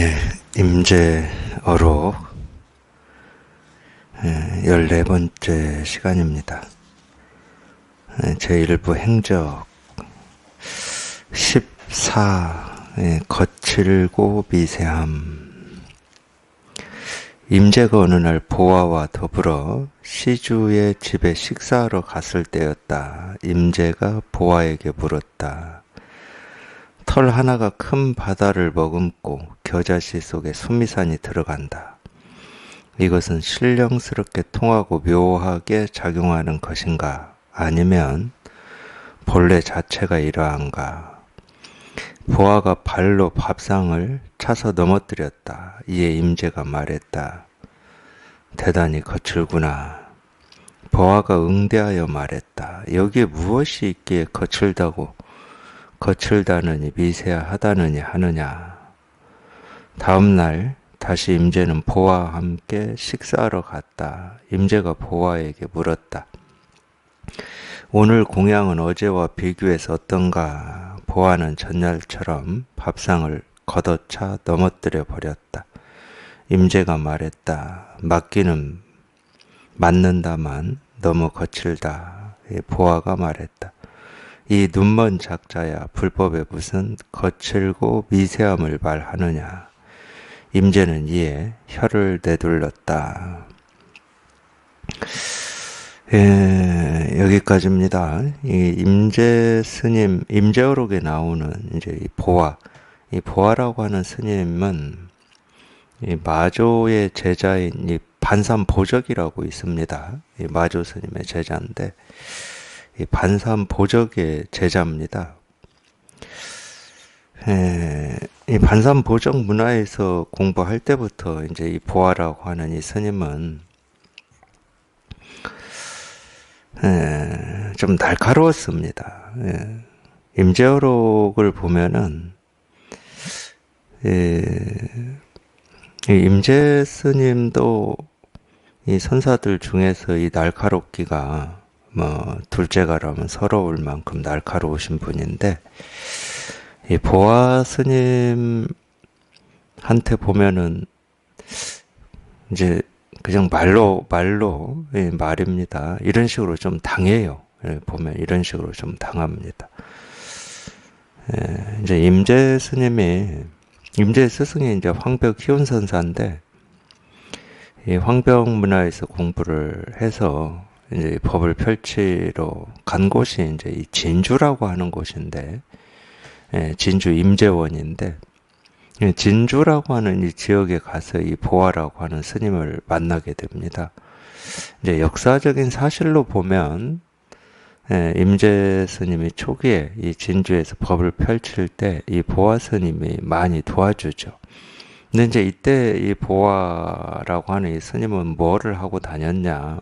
예, 임재어록 14번째 시간입니다. 제1부 행적 14 거칠고 미세함. 임재가 어느 날 보아와 더불어 시주의 집에 식사하러 갔을 때였다. 임재가 보아에게 물었다. 털 하나가 큰 바다를 머금고 겨자씨 속에 수미산이 들어간다. 이것은 신령스럽게 통하고 묘하게 작용하는 것인가? 아니면 본래 자체가 이러한가? 보아가 발로 밥상을 차서 넘어뜨렸다. 이에 임재가 말했다. 대단히 거칠구나. 보아가 응대하여 말했다. 여기에 무엇이 있기에 거칠다느니 미세하다느니 하느냐. 다음 날 다시 임재는 보아와 함께 식사하러 갔다. 임재가 보아에게 물었다. 오늘 공양은 어제와 비교해서 어떤가? 보아는 전날처럼 밥상을 걷어차 넘어뜨려 버렸다. 임재가 말했다. 맞기는 맞는다만 너무 거칠다. 보아가 말했다. 이 눈먼 작자야, 불법에 무슨 거칠고 미세함을 말하느냐. 임재는 이에 혀를 내둘렀다. 여기까지입니다. 이 임재 스님, 임재어록에 나오는 이제 이 보아라고 하는 스님은 이 마조의 제자인 이 반삼보적이라고 있습니다. 이 마조 스님의 제자인데, 이 반삼보적의 제자입니다. 이 반삼보적 문화에서 공부할 때부터 이제 이 보아라고 하는 이 스님은 좀 날카로웠습니다. 임재어록을 보면은 이 임재 스님도 이 선사들 중에서 이 날카롭기가 둘째가라면 서러울 만큼 날카로우신 분인데, 이 보아 스님한테 보면은 이제 그냥 말입니다. 이런 식으로 좀 당해요. 보면 이런 식으로 좀 당합니다. 이제 임재 스승이 이제 황벽 희운선사인데, 이 황벽 문화에서 공부를 해서 이제 법을 펼치러 간 곳이 이제 이 진주라고 하는 곳인데, 진주 임재원인데, 진주라고 하는 이 지역에 가서 이 보아라고 하는 스님을 만나게 됩니다. 이제 역사적인 사실로 보면, 임재 스님이 초기에 이 진주에서 법을 펼칠 때 이 보아 스님이 많이 도와주죠. 근데 이제 이때 이 보아라고 하는 이 스님은 뭐를 하고 다녔냐?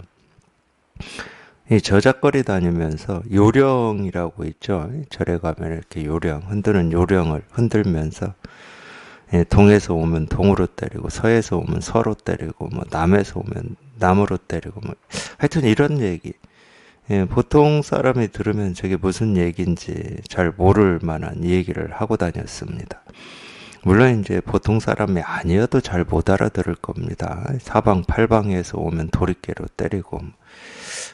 이 저작거리 다니면서 요령이라고 있죠. 절에 가면 이렇게 흔드는 요령을 흔들면서 동에서 오면 동으로 때리고, 서에서 오면 서로 때리고, 남에서 오면 남으로 때리고, 하여튼 이런 얘기. 보통 사람이 들으면 저게 무슨 얘기인지 잘 모를 만한 얘기를 하고 다녔습니다. 물론 이제 보통 사람이 아니어도 잘 못 알아들을 겁니다. 사방팔방에서 오면 도리깨로 때리고,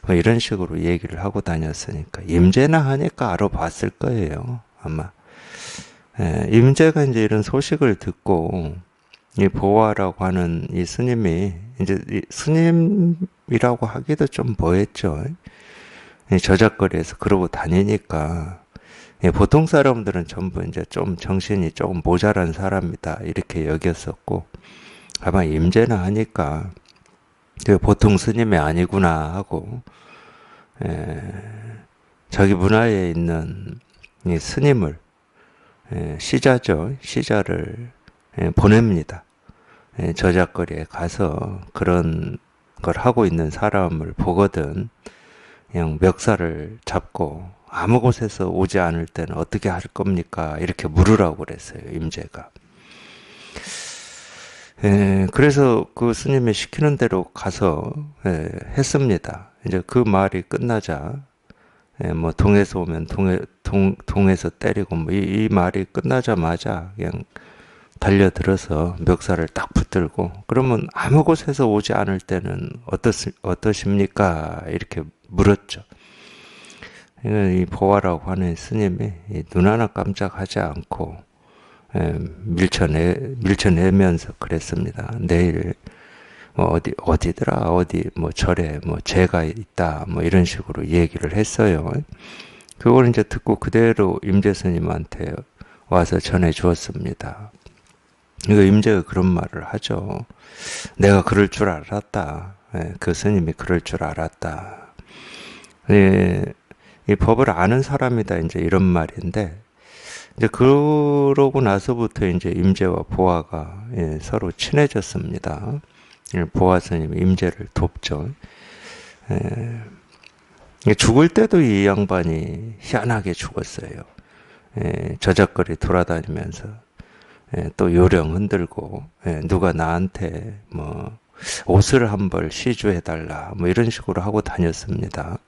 이런 식으로 얘기를 하고 다녔으니까 임재나 하니까 알아봤을 거예요, 아마. 임재가 이제 이런 소식을 듣고 이 보아라고 하는 이 스님이 이제 이 스님이라고 하기도 좀 뭐했죠. 저작거리에서 그러고 다니니까 보통 사람들은 전부 이제 좀 정신이 조금 모자란 사람이다 이렇게 여겼었고, 아마 임재나 하니까 보통 스님이 아니구나 하고 자기 문화에 있는 이 스님을 시자를 보냅니다. 저작거리에 가서 그런 걸 하고 있는 사람을 보거든 그냥 멱살을 잡고 아무 곳에서 오지 않을 때는 어떻게 할 겁니까? 이렇게 물으라고 그랬어요, 임재가. 그래서 그 스님이 시키는 대로 가서 했습니다. 이제 그 말이 끝나자 동에서 오면 동에서 때리고 이 말이 끝나자마자 그냥 달려들어서 멱살을 딱 붙들고 그러면 아무 곳에서 오지 않을 때는 어떠십니까? 이렇게 물었죠. 이 보아라고 하는 스님이 눈 하나 깜짝하지 않고 밀쳐내면서 그랬습니다. 내일 뭐 어디더라 어디 뭐 절에 뭐 제가 있다 뭐 이런 식으로 얘기를 했어요. 그걸 이제 듣고 그대로 임재 스님한테 와서 전해 주었습니다. 이거 임재가 그런 말을 하죠. 내가 그럴 줄 알았다. 그 스님이 그럴 줄 알았다. 이 법을 아는 사람이다 이제 이런 말인데 이제 그러고 나서부터 이제 임재와 보아가 서로 친해졌습니다. 보아 스님이 임재를 돕죠. 죽을 때도 이 양반이 희한하게 죽었어요. 저작거리 돌아다니면서 또 요령 흔들고 누가 나한테 뭐 옷을 한 벌 시주해달라 뭐 이런 식으로 하고 다녔습니다.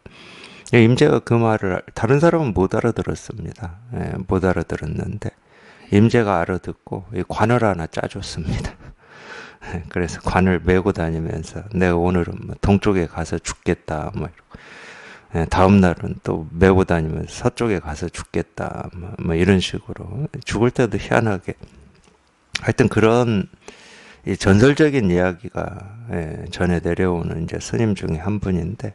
임재가 그 말을 다른 사람은 못 알아들었습니다. 못 알아들었는데 임재가 알아듣고 관을 하나 짜줬습니다. 그래서 관을 메고 다니면서 내가 오늘은 뭐 동쪽에 가서 죽겠다 뭐 다음 날은 또 메고 다니면서 서쪽에 가서 죽겠다 뭐 이런 식으로 죽을 때도 희한하게 하여튼 그런 이 전설적인 이야기가 전해 내려오는 이제 스님 중에 한 분인데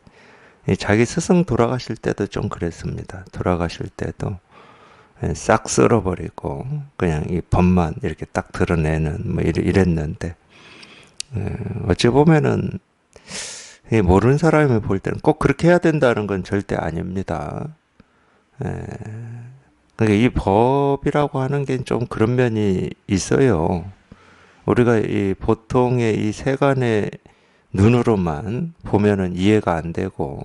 자기 스승 돌아가실 때도 좀 그랬습니다. 돌아가실 때도 싹 쓸어버리고 그냥 이 법만 이렇게 딱 드러내는 뭐 이랬는데 어찌 보면은 모르는 사람이 볼 때는 꼭 그렇게 해야 된다는 건 절대 아닙니다. 그러니까 이 법이라고 하는 게 좀 그런 면이 있어요. 우리가 이 보통의 이 세간의 눈으로만 보면은 이해가 안 되고,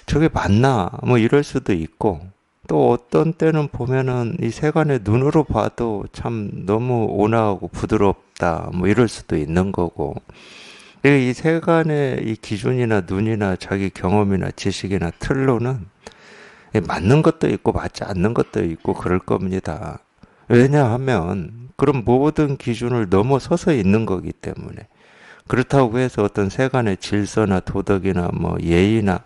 저게 맞나? 뭐 이럴 수도 있고, 또 어떤 때는 보면은 이 세간의 눈으로 봐도 참 너무 온화하고 부드럽다. 뭐 이럴 수도 있는 거고, 이 세간의 이 기준이나 눈이나 자기 경험이나 지식이나 틀로는 맞는 것도 있고 맞지 않는 것도 있고 그럴 겁니다. 왜냐하면 그런 모든 기준을 넘어서서 있는 거기 때문에. 그렇다고 해서 어떤 세간의 질서나 도덕이나 뭐 예의나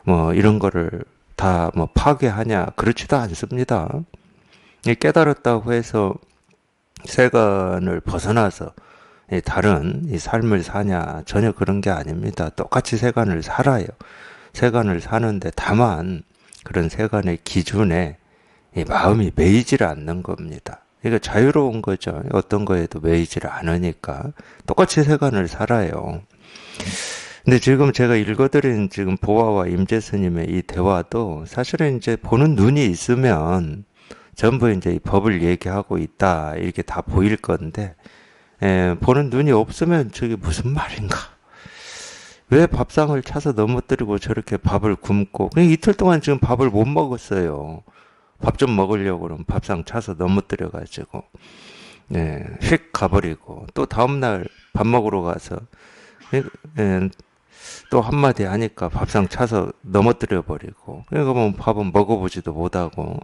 뭐 이런 거를 다 뭐 파괴하냐 그렇지도 않습니다. 깨달았다고 해서 세간을 벗어나서 다른 이 삶을 사냐 전혀 그런 게 아닙니다. 똑같이 세간을 살아요. 세간을 사는데 다만 그런 세간의 기준에 마음이 매이지를 않는 겁니다. 이거 자유로운 거죠. 어떤 거에도 매이지를 않으니까 똑같이 세간을 살아요. 근데 지금 제가 읽어드린 지금 보아와 임재 스님의 이 대화도 사실은 이제 보는 눈이 있으면 전부 이제 이 법을 얘기하고 있다 이렇게 다 보일 건데 보는 눈이 없으면 저게 무슨 말인가? 왜 밥상을 차서 넘어뜨리고 저렇게 밥을 굶고 그냥 이틀 동안 지금 밥을 못 먹었어요. 밥 좀 먹으려고 그러면 밥상 차서 넘어뜨려가지고 휙 가버리고 또 다음날 밥 먹으러 가서 또 한마디 하니까 밥상 차서 넘어뜨려 버리고 그러니까 뭐 밥은 먹어보지도 못하고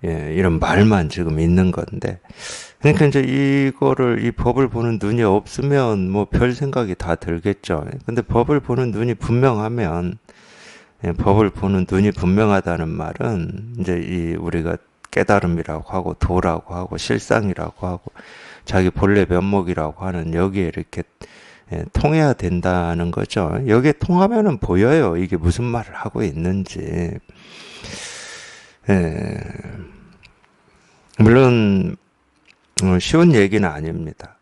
이런 말만 지금 있는 건데 그러니까 이제 이 법을 보는 눈이 없으면 뭐 별 생각이 다 들겠죠. 근데 법을 보는 눈이 분명하면 법을 보는 눈이 분명하다는 말은 이제 이 우리가 깨달음이라고 하고 도라고 하고 실상이라고 하고 자기 본래 면목이라고 하는 여기에 이렇게 통해야 된다는 거죠. 여기에 통하면은 보여요. 이게 무슨 말을 하고 있는지. 물론 쉬운 얘기는 아닙니다.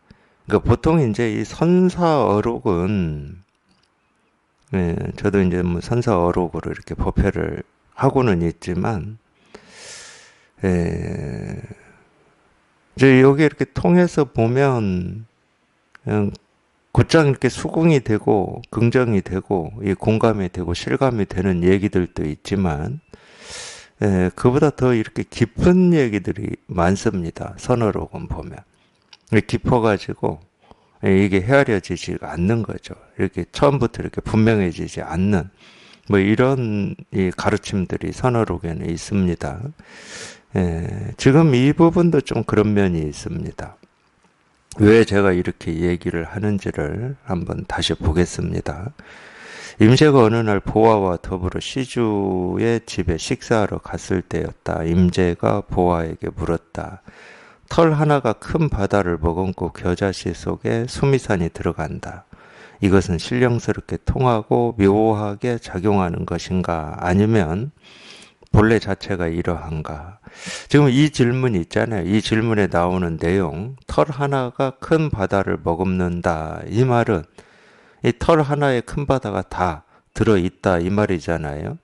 그러니까 보통 이제 이 선사어록은 저도 이제 뭐 선사어록으로 이렇게 법회를 하고는 있지만 이제 여기 이렇게 통해서 보면 그냥 곧장 이렇게 수긍이 되고 긍정이 되고 이 공감이 되고 실감이 되는 얘기들도 있지만 그보다 더 이렇게 깊은 얘기들이 많습니다. 선어록은 보면 깊어가지고 이게 헤아려지지 않는 거죠. 이렇게 처음부터 이렇게 분명해지지 않는 뭐 이런 이 가르침들이 선어록에는 있습니다. 지금 이 부분도 좀 그런 면이 있습니다. 왜 제가 이렇게 얘기를 하는지를 한번 다시 보겠습니다. 임재가 어느 날 보아와 더불어 시주의 집에 식사하러 갔을 때였다. 임재가 보아에게 물었다. 털 하나가 큰 바다를 머금고 겨자씨 속에 수미산이 들어간다. 이것은 신령스럽게 통하고 묘하게 작용하는 것인가? 아니면 본래 자체가 이러한가? 지금 이 질문 있잖아요. 이 질문에 나오는 내용, 털 하나가 큰 바다를 머금는다. 이 말은 이 털 하나에 큰 바다가 다 들어있다. 이 말이잖아요.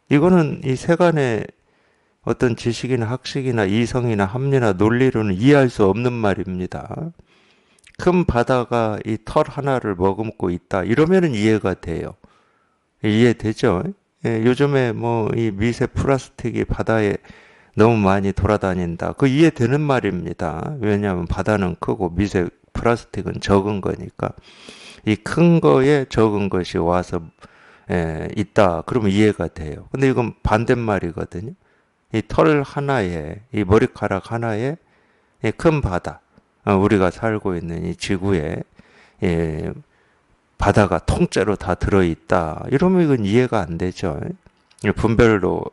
이거는 이 세간의 어떤 지식이나 학식이나 이성이나 합리나 논리로는 이해할 수 없는 말입니다. 큰 바다가 이 털 하나를 머금고 있다. 이러면은 이해가 돼요. 이해되죠? 요즘에 뭐 이 미세 플라스틱이 바다에 너무 많이 돌아다닌다. 그 이해되는 말입니다. 왜냐하면 바다는 크고 미세 플라스틱은 적은 거니까. 이 큰 거에 적은 것이 와서 있다. 그러면 이해가 돼요. 근데 이건 반대말이거든요. 이 털 하나에, 이 머리카락 하나에 큰 바다. 우리가 살고 있는 이 지구에 바다가 통째로 다 들어있다. 이러면 이건 이해가 안 되죠. 분별로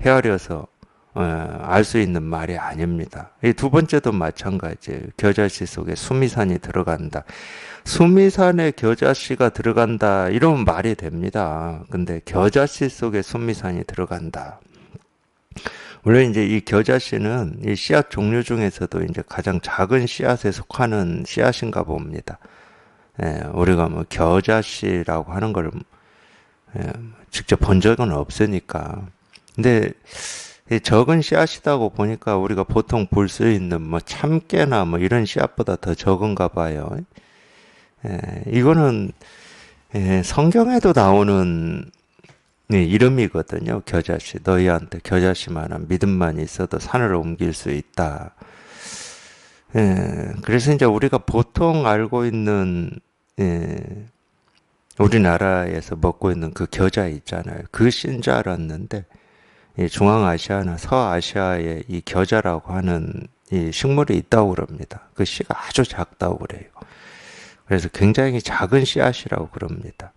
헤아려서 알 수 있는 말이 아닙니다. 이 두 번째도 마찬가지예요. 겨자씨 속에 수미산이 들어간다. 수미산에 겨자씨가 들어간다. 이러면 말이 됩니다. 근데 겨자씨 속에 수미산이 들어간다. 물론 이제 이 겨자씨는 이 씨앗 종류 중에서도 이제 가장 작은 씨앗에 속하는 씨앗인가 봅니다. 우리가 뭐 겨자씨라고 하는 걸 직접 본 적은 없으니까. 근데 이 적은 씨앗이다고 보니까 우리가 보통 볼 수 있는 뭐 참깨나 뭐 이런 씨앗보다 더 적은가 봐요. 이거는 성경에도 나오는 이름이거든요. 겨자씨. 너희한테 겨자씨만한 믿음만 있어도 산을 옮길 수 있다. 그래서 이제 우리가 보통 알고 있는 우리나라에서 먹고 있는 그 겨자 있잖아요. 그 씨인 줄 알았는데 중앙아시아나 서아시아에 이 겨자라고 하는 이 식물이 있다고 그럽니다. 그 씨가 아주 작다고 그래요. 그래서 굉장히 작은 씨앗이라고 그럽니다.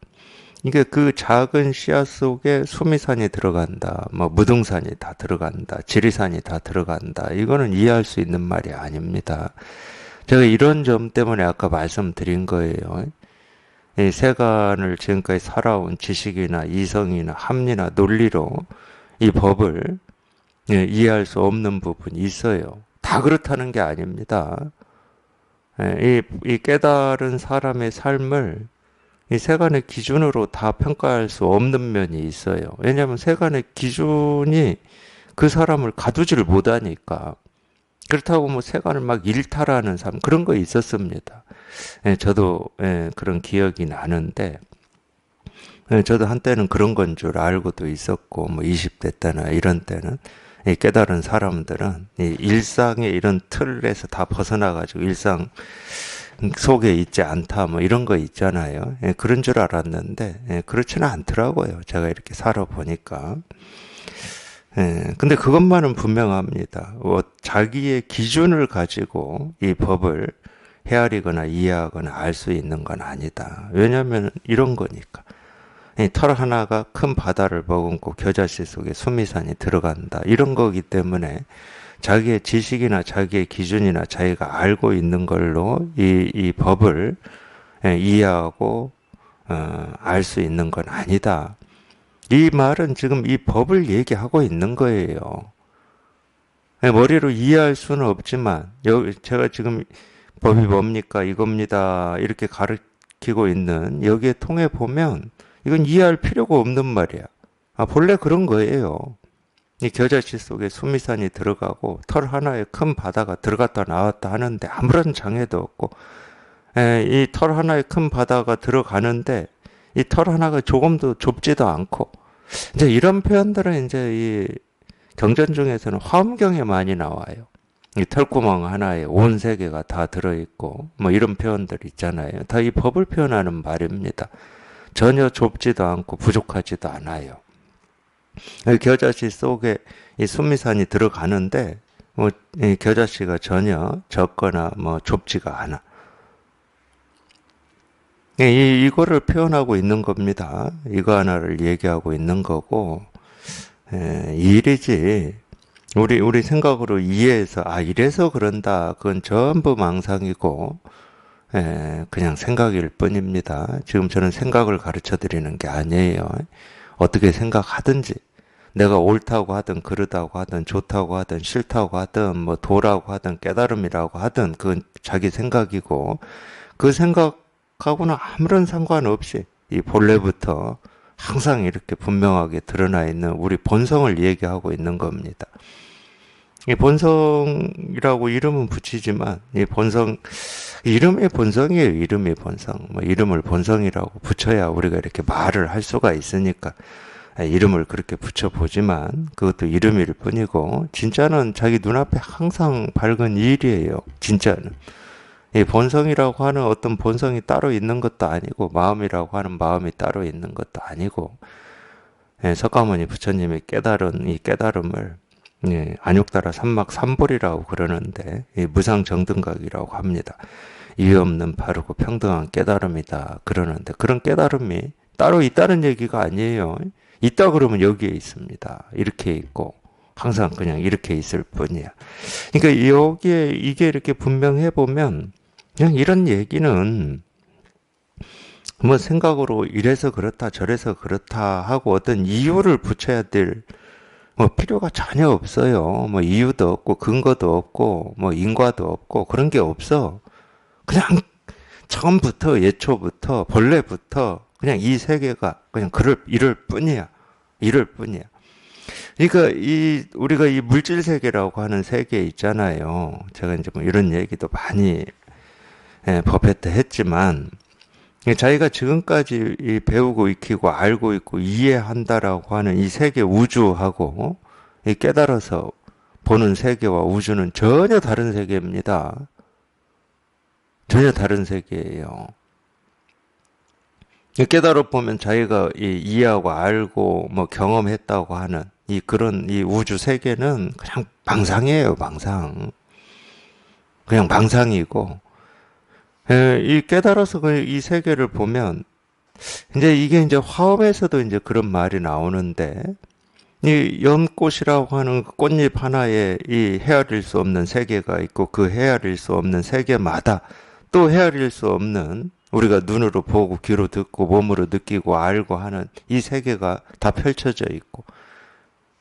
이게 그 작은 씨앗 속에 수미산이 들어간다, 뭐 무등산이 다 들어간다, 지리산이 다 들어간다. 이거는 이해할 수 있는 말이 아닙니다. 제가 이런 점 때문에 아까 말씀드린 거예요. 이 세간을 지금까지 살아온 지식이나 이성이나 합리나 논리로 이 법을 이해할 수 없는 부분이 있어요. 다 그렇다는 게 아닙니다. 이 깨달은 사람의 삶을 이 세간의 기준으로 다 평가할 수 없는 면이 있어요. 왜냐하면 세간의 기준이 그 사람을 가두지를 못하니까. 그렇다고 뭐 세간을 막 일탈하는 삶 그런 거 있었습니다. 저도 그런 기억이 나는데 저도 한때는 그런 건 줄 알고도 있었고 뭐 20대 때나 이런 때는 이 깨달은 사람들은 이 일상의 이런 틀에서 다 벗어나가지고 일상 속에 있지 않다 뭐 이런 거 있잖아요. 그런 줄 알았는데 그렇지는 않더라고요. 제가 이렇게 살아보니까. 근데 그것만은 분명합니다. 자기의 기준을 가지고 이 법을 헤아리거나 이해하거나 알 수 있는 건 아니다. 왜냐하면 이런 거니까. 털 하나가 큰 바다를 머금고 겨자씨 속에 수미산이 들어간다. 이런 거기 때문에 자기의 지식이나 자기의 기준이나 자기가 알고 있는 걸로 이 법을 이해하고 알 수 있는 건 아니다. 이 말은 지금 이 법을 얘기하고 있는 거예요. 머리로 이해할 수는 없지만 제가 지금 법이 뭡니까 이겁니다 이렇게 가르치고 있는 여기에 통해 보면 이건 이해할 필요가 없는 말이야. 본래 그런 거예요. 이 겨자씨 속에 수미산이 들어가고 털 하나에 큰 바다가 들어갔다 나왔다 하는데 아무런 장애도 없고 이 털 하나에 큰 바다가 들어가는데 이 털 하나가 조금도 좁지도 않고 이제 이런 표현들은 이제 이 경전 중에서는 화엄경에 많이 나와요. 이 털구멍 하나에 온 세계가 다 들어있고 뭐 이런 표현들 있잖아요. 다 이 법을 표현하는 말입니다. 전혀 좁지도 않고 부족하지도 않아요. 겨자씨 속에 이 순미산이 들어가는데 이 겨자씨가 전혀 적거나 좁지가 않아. 이거를 표현하고 있는 겁니다. 이거 하나를 얘기하고 있는 거고, 이 일이지. 우리 생각으로 이해해서, 이래서 그런다. 그건 전부 망상이고, 그냥 생각일 뿐입니다. 지금 저는 생각을 가르쳐 드리는 게 아니에요. 어떻게 생각하든지, 내가 옳다고 하든, 그르다고 하든, 좋다고 하든, 싫다고 하든, 도라고 하든, 깨달음이라고 하든, 그건 자기 생각이고, 그 생각하고는 아무런 상관없이 이 본래부터 항상 이렇게 분명하게 드러나 있는 우리 본성을 얘기하고 있는 겁니다. 이 본성이라고 이름은 붙이지만 이 본성 이름의 본성이에요. 이름의 본성. 이름을 본성이라고 붙여야 우리가 이렇게 말을 할 수가 있으니까 이름을 그렇게 붙여보지만 그것도 이름일 뿐이고 진짜는 자기 눈앞에 항상 밝은 일이에요. 진짜는. 이 본성이라고 하는 어떤 본성이 따로 있는 것도 아니고 마음이라고 하는 마음이 따로 있는 것도 아니고 석가모니 부처님이 깨달은 이 깨달음을 안욕따라 삼막삼볼이라고 그러는데 무상정등각이라고 합니다. 이유 없는 바르고 평등한 깨달음이다 그러는데 그런 깨달음이 따로 있다는 얘기가 아니에요. 있다 그러면 여기에 있습니다. 이렇게 있고 항상 그냥 이렇게 있을 뿐이야. 그러니까 여기에 이게 이렇게 분명해 보면 그냥 이런 얘기는 생각으로 이래서 그렇다 저래서 그렇다 하고 어떤 이유를 붙여야 될 필요가 전혀 없어요. 이유도 없고 근거도 없고 인과도 없고 그런 게 없어. 그냥 처음부터 예초부터 본래부터 그냥 이 세계가 그냥 이럴 뿐이야. 이럴 뿐이야. 그러니까 우리가 이 물질 세계라고 하는 세계 있잖아요. 제가 이제 이런 얘기도 많이 법회 때 했지만 자기가 지금까지 배우고 익히고 알고 있고 이해한다라고 하는 이 세계 우주하고 깨달아서 보는 세계와 우주는 전혀 다른 세계입니다. 전혀 다른 세계예요. 깨달아 보면 자기가 이해하고 알고 경험했다고 하는 그런 우주 세계는 그냥 망상이에요, 망상. 그냥 망상이고 이 깨달아서 이 세계를 보면 이게 이제 화엄에서도 이제 그런 말이 나오는데 이 연꽃이라고 하는 꽃잎 하나에 이 헤아릴 수 없는 세계가 있고 그 헤아릴 수 없는 세계마다 또 헤아릴 수 없는 우리가 눈으로 보고 귀로 듣고 몸으로 느끼고 알고 하는 이 세계가 다 펼쳐져 있고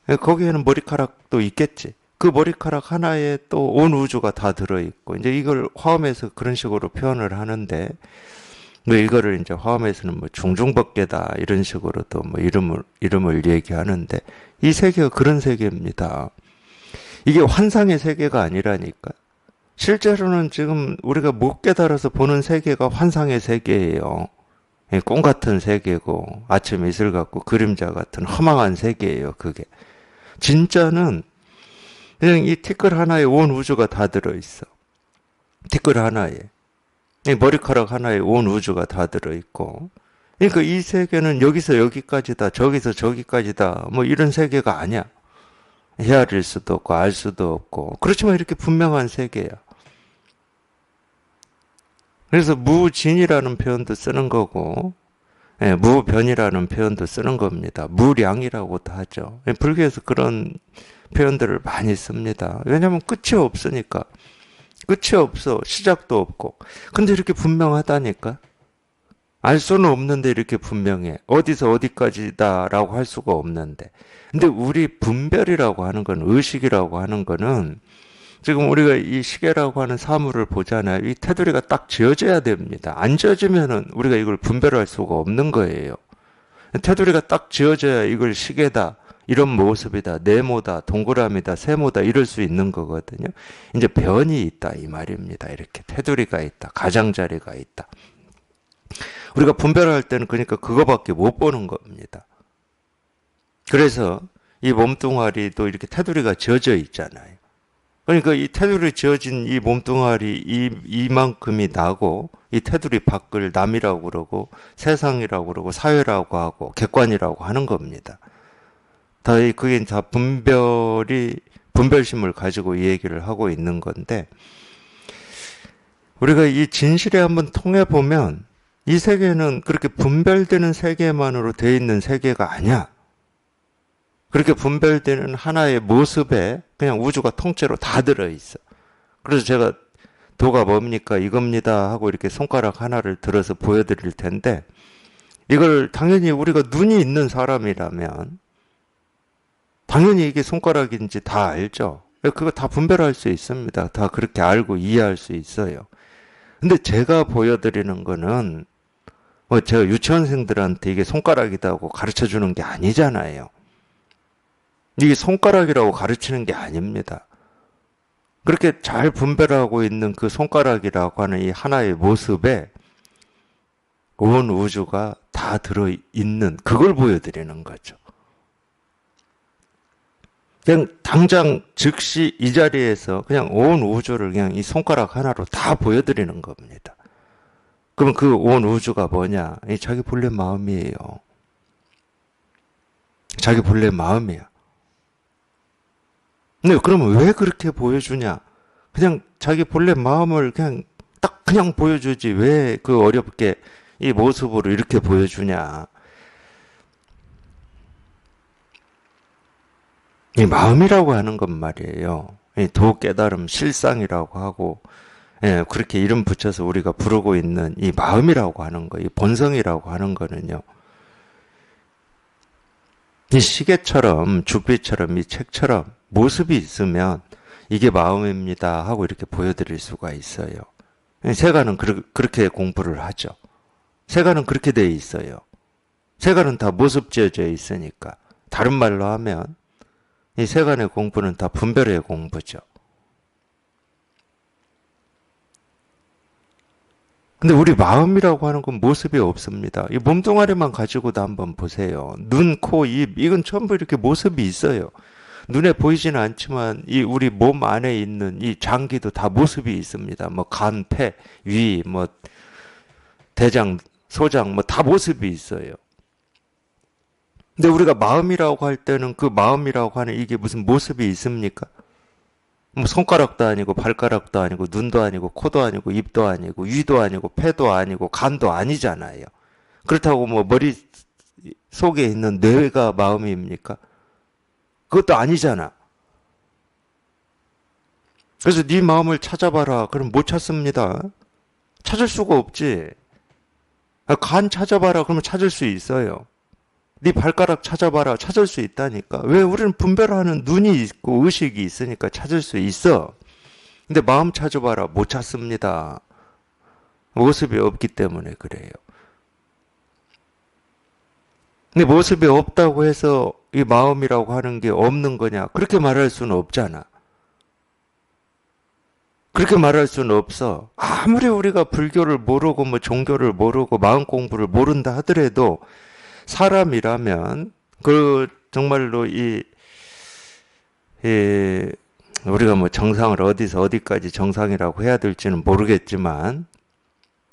거기에는 머리카락도 있겠지. 그 머리카락 하나에 또 온 우주가 다 들어있고 이제 이걸 화엄에서 그런 식으로 표현을 하는데 이거를 이제 화엄에서는 중중법계다 이런 식으로 또 이름을 얘기하는데 이 세계가 그런 세계입니다. 이게 환상의 세계가 아니라니까. 실제로는 지금 우리가 못 깨달아서 보는 세계가 환상의 세계예요. 꿈 같은 세계고 아침 이슬 같고 그림자 같은 허망한 세계예요. 그게 진짜는 그냥 이 티끌 하나에 온 우주가 다 들어있어. 티끌 하나에 머리카락 하나에 온 우주가 다 들어있고 그러니까 이 세계는 여기서 여기까지다 저기서 저기까지다 이런 세계가 아니야. 헤아릴 수도 없고 알 수도 없고 그렇지만 이렇게 분명한 세계야. 그래서 무진이라는 표현도 쓰는 거고 무변이라는 표현도 쓰는 겁니다. 무량이라고도 하죠. 불교에서 그런 표현들을 많이 씁니다. 왜냐하면 끝이 없으니까. 끝이 없어. 시작도 없고. 근데 이렇게 분명하다니까. 알 수는 없는데 이렇게 분명해. 어디서 어디까지다라고 할 수가 없는데. 근데 우리 분별이라고 하는 건 의식이라고 하는 거는 지금 우리가 이 시계라고 하는 사물을 보잖아요. 이 테두리가 딱 지어져야 됩니다. 안 지어지면은 우리가 이걸 분별할 수가 없는 거예요. 테두리가 딱 지어져야 이걸 시계다. 이런 모습이다, 네모다, 동그라미다, 세모다 이럴 수 있는 거거든요. 이제 변이 있다 이 말입니다. 이렇게 테두리가 있다, 가장자리가 있다. 우리가 분별할 때는 그러니까 그거밖에 못 보는 겁니다. 그래서 이 몸뚱아리도 이렇게 테두리가 지어져 있잖아요. 그러니까 이 테두리 지어진 이 몸뚱아리 이만큼이 나고 이 테두리 밖을 남이라고 그러고 세상이라고 그러고 사회라고 하고 객관이라고 하는 겁니다. 그게 다 분별심을 가지고 이 얘기를 하고 있는 건데, 우리가 이 진실에 한번 통해 보면 이 세계는 그렇게 분별되는 세계만으로 되어 있는 세계가 아니야. 그렇게 분별되는 하나의 모습에 그냥 우주가 통째로 다 들어있어. 그래서 제가 도가 뭡니까? 이겁니다 하고 이렇게 손가락 하나를 들어서 보여드릴 텐데, 이걸 당연히 우리가 눈이 있는 사람이라면 당연히 이게 손가락인지 다 알죠. 그거 다 분별할 수 있습니다. 다 그렇게 알고 이해할 수 있어요. 근데 제가 보여드리는 거는 제가 유치원생들한테 이게 손가락이라고 가르쳐 주는 게 아니잖아요. 이게 손가락이라고 가르치는 게 아닙니다. 그렇게 잘 분별하고 있는 그 손가락이라고 하는 이 하나의 모습에 온 우주가 다 들어있는 그걸 보여드리는 거죠. 그냥 당장 즉시 이 자리에서 그냥 온 우주를 그냥 이 손가락 하나로 다 보여드리는 겁니다. 그럼 그 온 우주가 뭐냐? 자기 본래 마음이에요. 자기 본래 마음이야. 근데 그러면 왜 그렇게 보여주냐? 그냥 자기 본래 마음을 그냥 딱 그냥 보여주지 왜 그 어렵게 이 모습으로 이렇게 보여주냐? 이 마음이라고 하는 건 말이에요. 이 도 깨달음 실상이라고 하고, 그렇게 이름 붙여서 우리가 부르고 있는 이 마음이라고 하는 거, 이 본성이라고 하는 거는요. 이 시계처럼, 죽빛처럼, 이 책처럼 모습이 있으면 이게 마음입니다 하고 이렇게 보여드릴 수가 있어요. 세간은 그렇게 공부를 하죠. 세간은 그렇게 돼 있어요. 세간은 다 모습 지어져 있으니까. 다른 말로 하면 이 세간의 공부는 다 분별의 공부죠. 근데 우리 마음이라고 하는 건 모습이 없습니다. 이 몸뚱아리만 가지고도 한번 보세요. 눈, 코, 입, 이건 전부 이렇게 모습이 있어요. 눈에 보이지는 않지만 이 우리 몸 안에 있는 이 장기도 다 모습이 있습니다. 뭐 간, 폐, 위, 뭐 대장, 소장, 뭐 다 모습이 있어요. 근데 우리가 마음이라고 할 때는 그 마음이라고 하는 이게 무슨 모습이 있습니까? 뭐 손가락도 아니고 발가락도 아니고 눈도 아니고 코도 아니고 입도 아니고 위도 아니고 폐도 아니고 간도 아니잖아요. 그렇다고 뭐 머리 속에 있는 뇌가 마음입니까? 그것도 아니잖아. 그래서 네 마음을 찾아봐라. 그럼 못 찾습니다. 찾을 수가 없지. 간 찾아봐라. 그러면 찾을 수 있어요. 네 발가락 찾아봐라. 찾을 수 있다니까. 왜? 우리는 분별하는 눈이 있고 의식이 있으니까 찾을 수 있어. 근데 마음 찾아봐라. 못 찾습니다. 모습이 없기 때문에 그래요. 근데 모습이 없다고 해서 이 마음이라고 하는 게 없는 거냐? 그렇게 말할 수는 없잖아. 그렇게 말할 수는 없어. 아무리 우리가 불교를 모르고 뭐 종교를 모르고 마음 공부를 모른다 하더라도 사람이라면 그 정말로 우리가 뭐 정상을 어디서 어디까지 정상이라고 해야 될지는 모르겠지만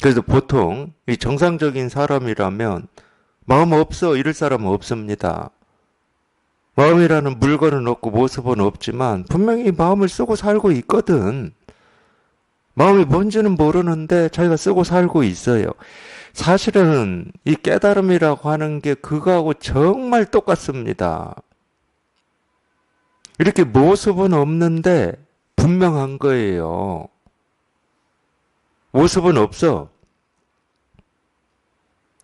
그래서 보통 이 정상적인 사람이라면 마음 없어 이럴 사람은 없습니다. 마음이라는 물건은 없고 모습은 없지만 분명히 마음을 쓰고 살고 있거든. 마음이 뭔지는 모르는데 자기가 쓰고 살고 있어요. 사실은 이 깨달음이라고 하는 게 그거하고 정말 똑같습니다. 이렇게 모습은 없는데 분명한 거예요. 모습은 없어.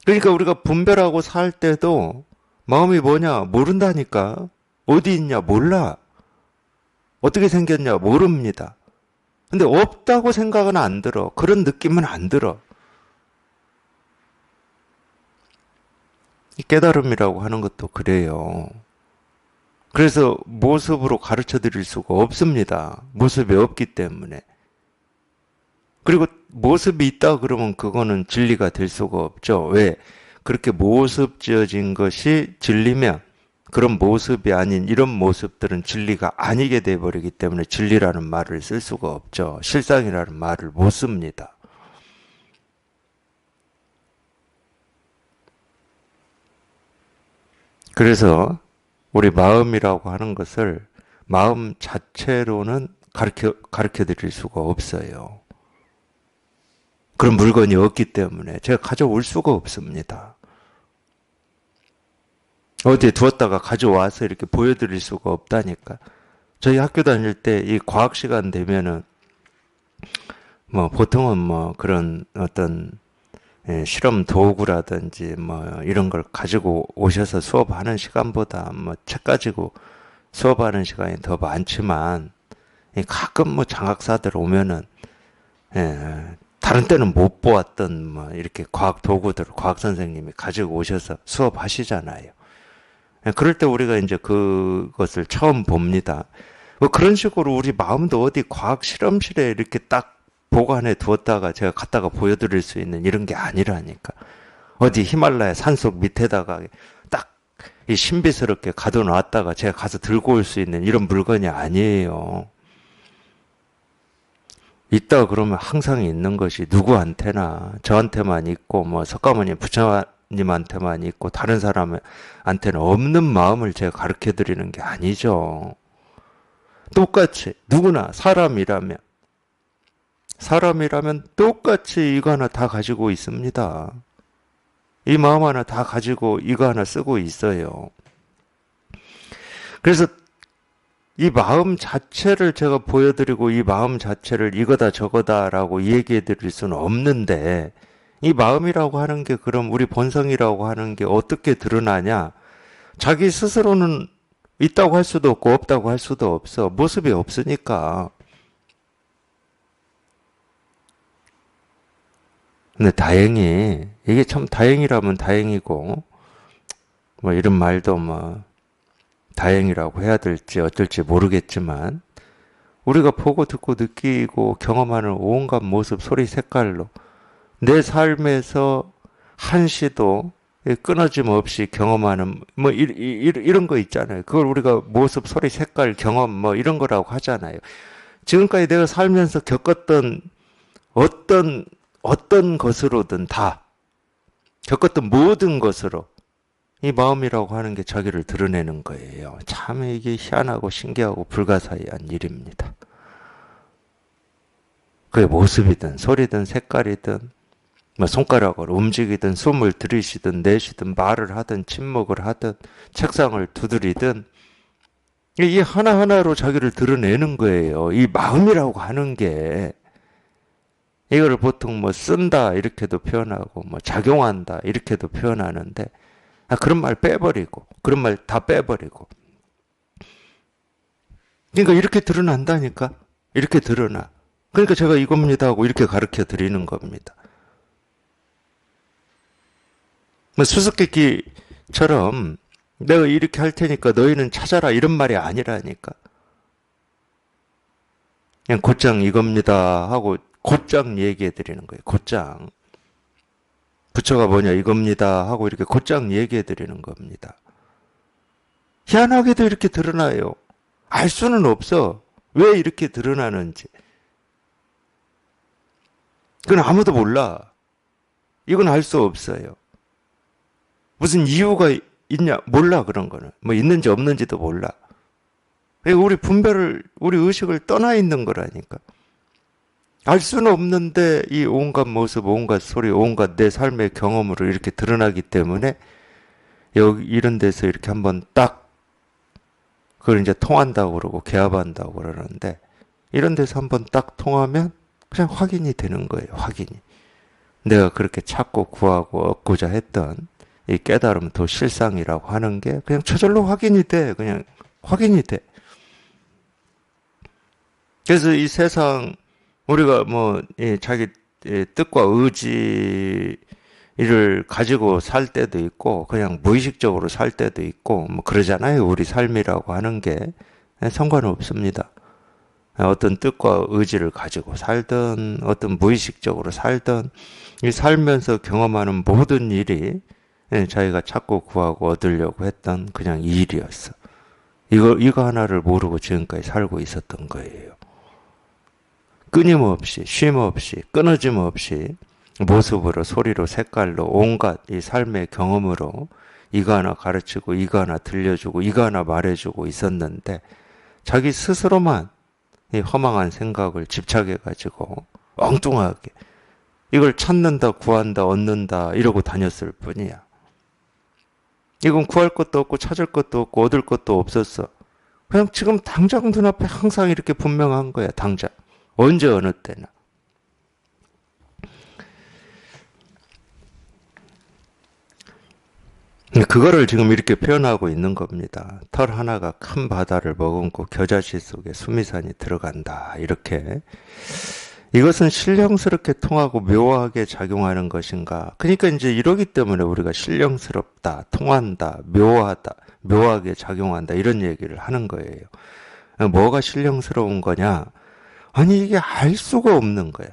그러니까 우리가 분별하고 살 때도 마음이 뭐냐 모른다니까. 어디 있냐 몰라. 어떻게 생겼냐 모릅니다. 근데 없다고 생각은 안 들어. 그런 느낌은 안 들어. 이 깨달음이라고 하는 것도 그래요. 그래서 모습으로 가르쳐 드릴 수가 없습니다. 모습이 없기 때문에. 그리고 모습이 있다 그러면 그거는 진리가 될 수가 없죠. 왜? 그렇게 모습 지어진 것이 진리면 그런 모습이 아닌 이런 모습들은 진리가 아니게 돼버리기 때문에 진리라는 말을 쓸 수가 없죠. 실상이라는 말을 못 씁니다. 그래서 우리 마음이라고 하는 것을 마음 자체로는 가르쳐 드릴 수가 없어요. 그런 물건이 없기 때문에 제가 가져올 수가 없습니다. 어디에 두었다가 가져와서 이렇게 보여드릴 수가 없다니까. 저희 학교 다닐 때 이 과학 시간 되면은 뭐 보통은 뭐 그런 어떤 실험 도구라든지 뭐 이런 걸 가지고 오셔서 수업하는 시간보다 뭐 책 가지고 수업하는 시간이 더 많지만 가끔 뭐 장학사들 오면은 다른 때는 못 보았던 뭐 이렇게 과학 도구들을 과학 선생님이 가지고 오셔서 수업하시잖아요. 그럴 때 우리가 이제 그것을 처음 봅니다. 뭐 그런 식으로 우리 마음도 어디 과학 실험실에 이렇게 딱 보관해 두었다가 제가 갖다가 보여드릴 수 있는 이런 게 아니라니까. 어디 히말라야 산속 밑에다가 딱 이 신비스럽게 가둬놨다가 제가 가서 들고 올 수 있는 이런 물건이 아니에요. 있다 그러면 항상 있는 것이 누구한테나 저한테만 있고 뭐 석가모니 부처님한테만 있고 다른 사람한테는 없는 마음을 제가 가르쳐 드리는 게 아니죠. 똑같이 누구나 사람이라면 똑같이 이거 하나 다 가지고 있습니다. 이 마음 하나 다 가지고 이거 하나 쓰고 있어요. 그래서 이 마음 자체를 제가 보여드리고 이 마음 자체를 이거다 저거다라고 얘기해 드릴 수는 없는데 이 마음이라고 하는 게 그럼 우리 본성이라고 하는 게 어떻게 드러나냐? 자기 스스로는 있다고 할 수도 없고 없다고 할 수도 없어. 모습이 없으니까. 근데 다행히 이게 참 다행이라면 다행이고 뭐 이런 말도 뭐 다행이라고 해야 될지 어쩔지 모르겠지만 우리가 보고 듣고 느끼고 경험하는 온갖 모습, 소리, 색깔로 내 삶에서 한시도 끊어짐 없이 경험하는 뭐 이런 거 있잖아요. 그걸 우리가 모습, 소리, 색깔, 경험 뭐 이런 거라고 하잖아요. 지금까지 내가 살면서 겪었던 어떤 것으로든 다 겪었던 모든 것으로 이 마음이라고 하는 게 자기를 드러내는 거예요. 참 이게 희한하고 신기하고 불가사의한 일입니다. 그게 모습이든 소리든 색깔이든 뭐 손가락을 움직이든 숨을 들이쉬든 내쉬든 말을 하든 침묵을 하든 책상을 두드리든 이 하나하나로 자기를 드러내는 거예요. 이 마음이라고 하는 게 이거를 보통 뭐 쓴다 이렇게도 표현하고 뭐 작용한다 이렇게도 표현하는데 그런 말 빼버리고 그런 말 다 빼버리고 그러니까 이렇게 드러난다니까. 이렇게 드러나. 그러니까 제가 이겁니다 하고 이렇게 가르쳐 드리는 겁니다. 뭐 수수께끼처럼 내가 이렇게 할 테니까 너희는 찾아라 이런 말이 아니라니까. 그냥 곧장 이겁니다 하고 곧장 얘기해 드리는 거예요. 곧장. 부처가 뭐냐 이겁니다 하고 이렇게 곧장 얘기해 드리는 겁니다. 희한하게도 이렇게 드러나요. 알 수는 없어. 왜 이렇게 드러나는지. 그건 아무도 몰라. 이건 알 수 없어요. 무슨 이유가 있냐? 몰라 그런 거는. 뭐 있는지 없는지도 몰라. 우리 우리 의식을 떠나 있는 거라니까. 알 수는 없는데 이 온갖 모습, 온갖 소리, 온갖 내 삶의 경험으로 이렇게 드러나기 때문에 여기 이런 데서 이렇게 한번 딱 그걸 이제 통한다고 그러고 개합한다고 그러는데 이런 데서 한번 딱 통하면 그냥 확인이 되는 거예요. 확인이. 내가 그렇게 찾고 구하고 얻고자 했던 이 깨달음 도 실상이라고 하는 게 그냥 저절로 확인이 돼. 그냥 확인이 돼. 그래서 이 세상 우리가 뭐 자기 뜻과 의지를 가지고 살 때도 있고 그냥 무의식적으로 살 때도 있고 뭐 그러잖아요. 우리 삶이라고 하는 게 상관은 없습니다. 어떤 뜻과 의지를 가지고 살든 어떤 무의식적으로 살든 이 살면서 경험하는 모든 일이 자기가 찾고 구하고 얻으려고 했던 그냥 일이었어. 이거 하나를 모르고 지금까지 살고 있었던 거예요. 끊임없이 쉼 없이 끊어짐 없이 모습으로, 소리로, 색깔로, 온갖 이 삶의 경험으로 이거 하나 가르치고 이거 하나 들려주고 이거 하나 말해주고 있었는데 자기 스스로만 이 허망한 생각을 집착해가지고 엉뚱하게 이걸 찾는다, 구한다, 얻는다 이러고 다녔을 뿐이야. 이건 구할 것도 없고 찾을 것도 없고 얻을 것도 없었어. 그냥 지금 당장 눈앞에 항상 이렇게 분명한 거야. 당장. 언제 어느 때나. 그거를 지금 이렇게 표현하고 있는 겁니다. 털 하나가 큰 바다를 머금고 겨자씨 속에 수미산이 들어간다. 이렇게. 이것은 신령스럽게 통하고 묘하게 작용하는 것인가. 그러니까 이제 이러기 때문에 우리가 신령스럽다, 통한다, 묘하다, 묘하게 작용한다. 이런 얘기를 하는 거예요. 뭐가 신령스러운 거냐? 아니, 이게 알 수가 없는 거야.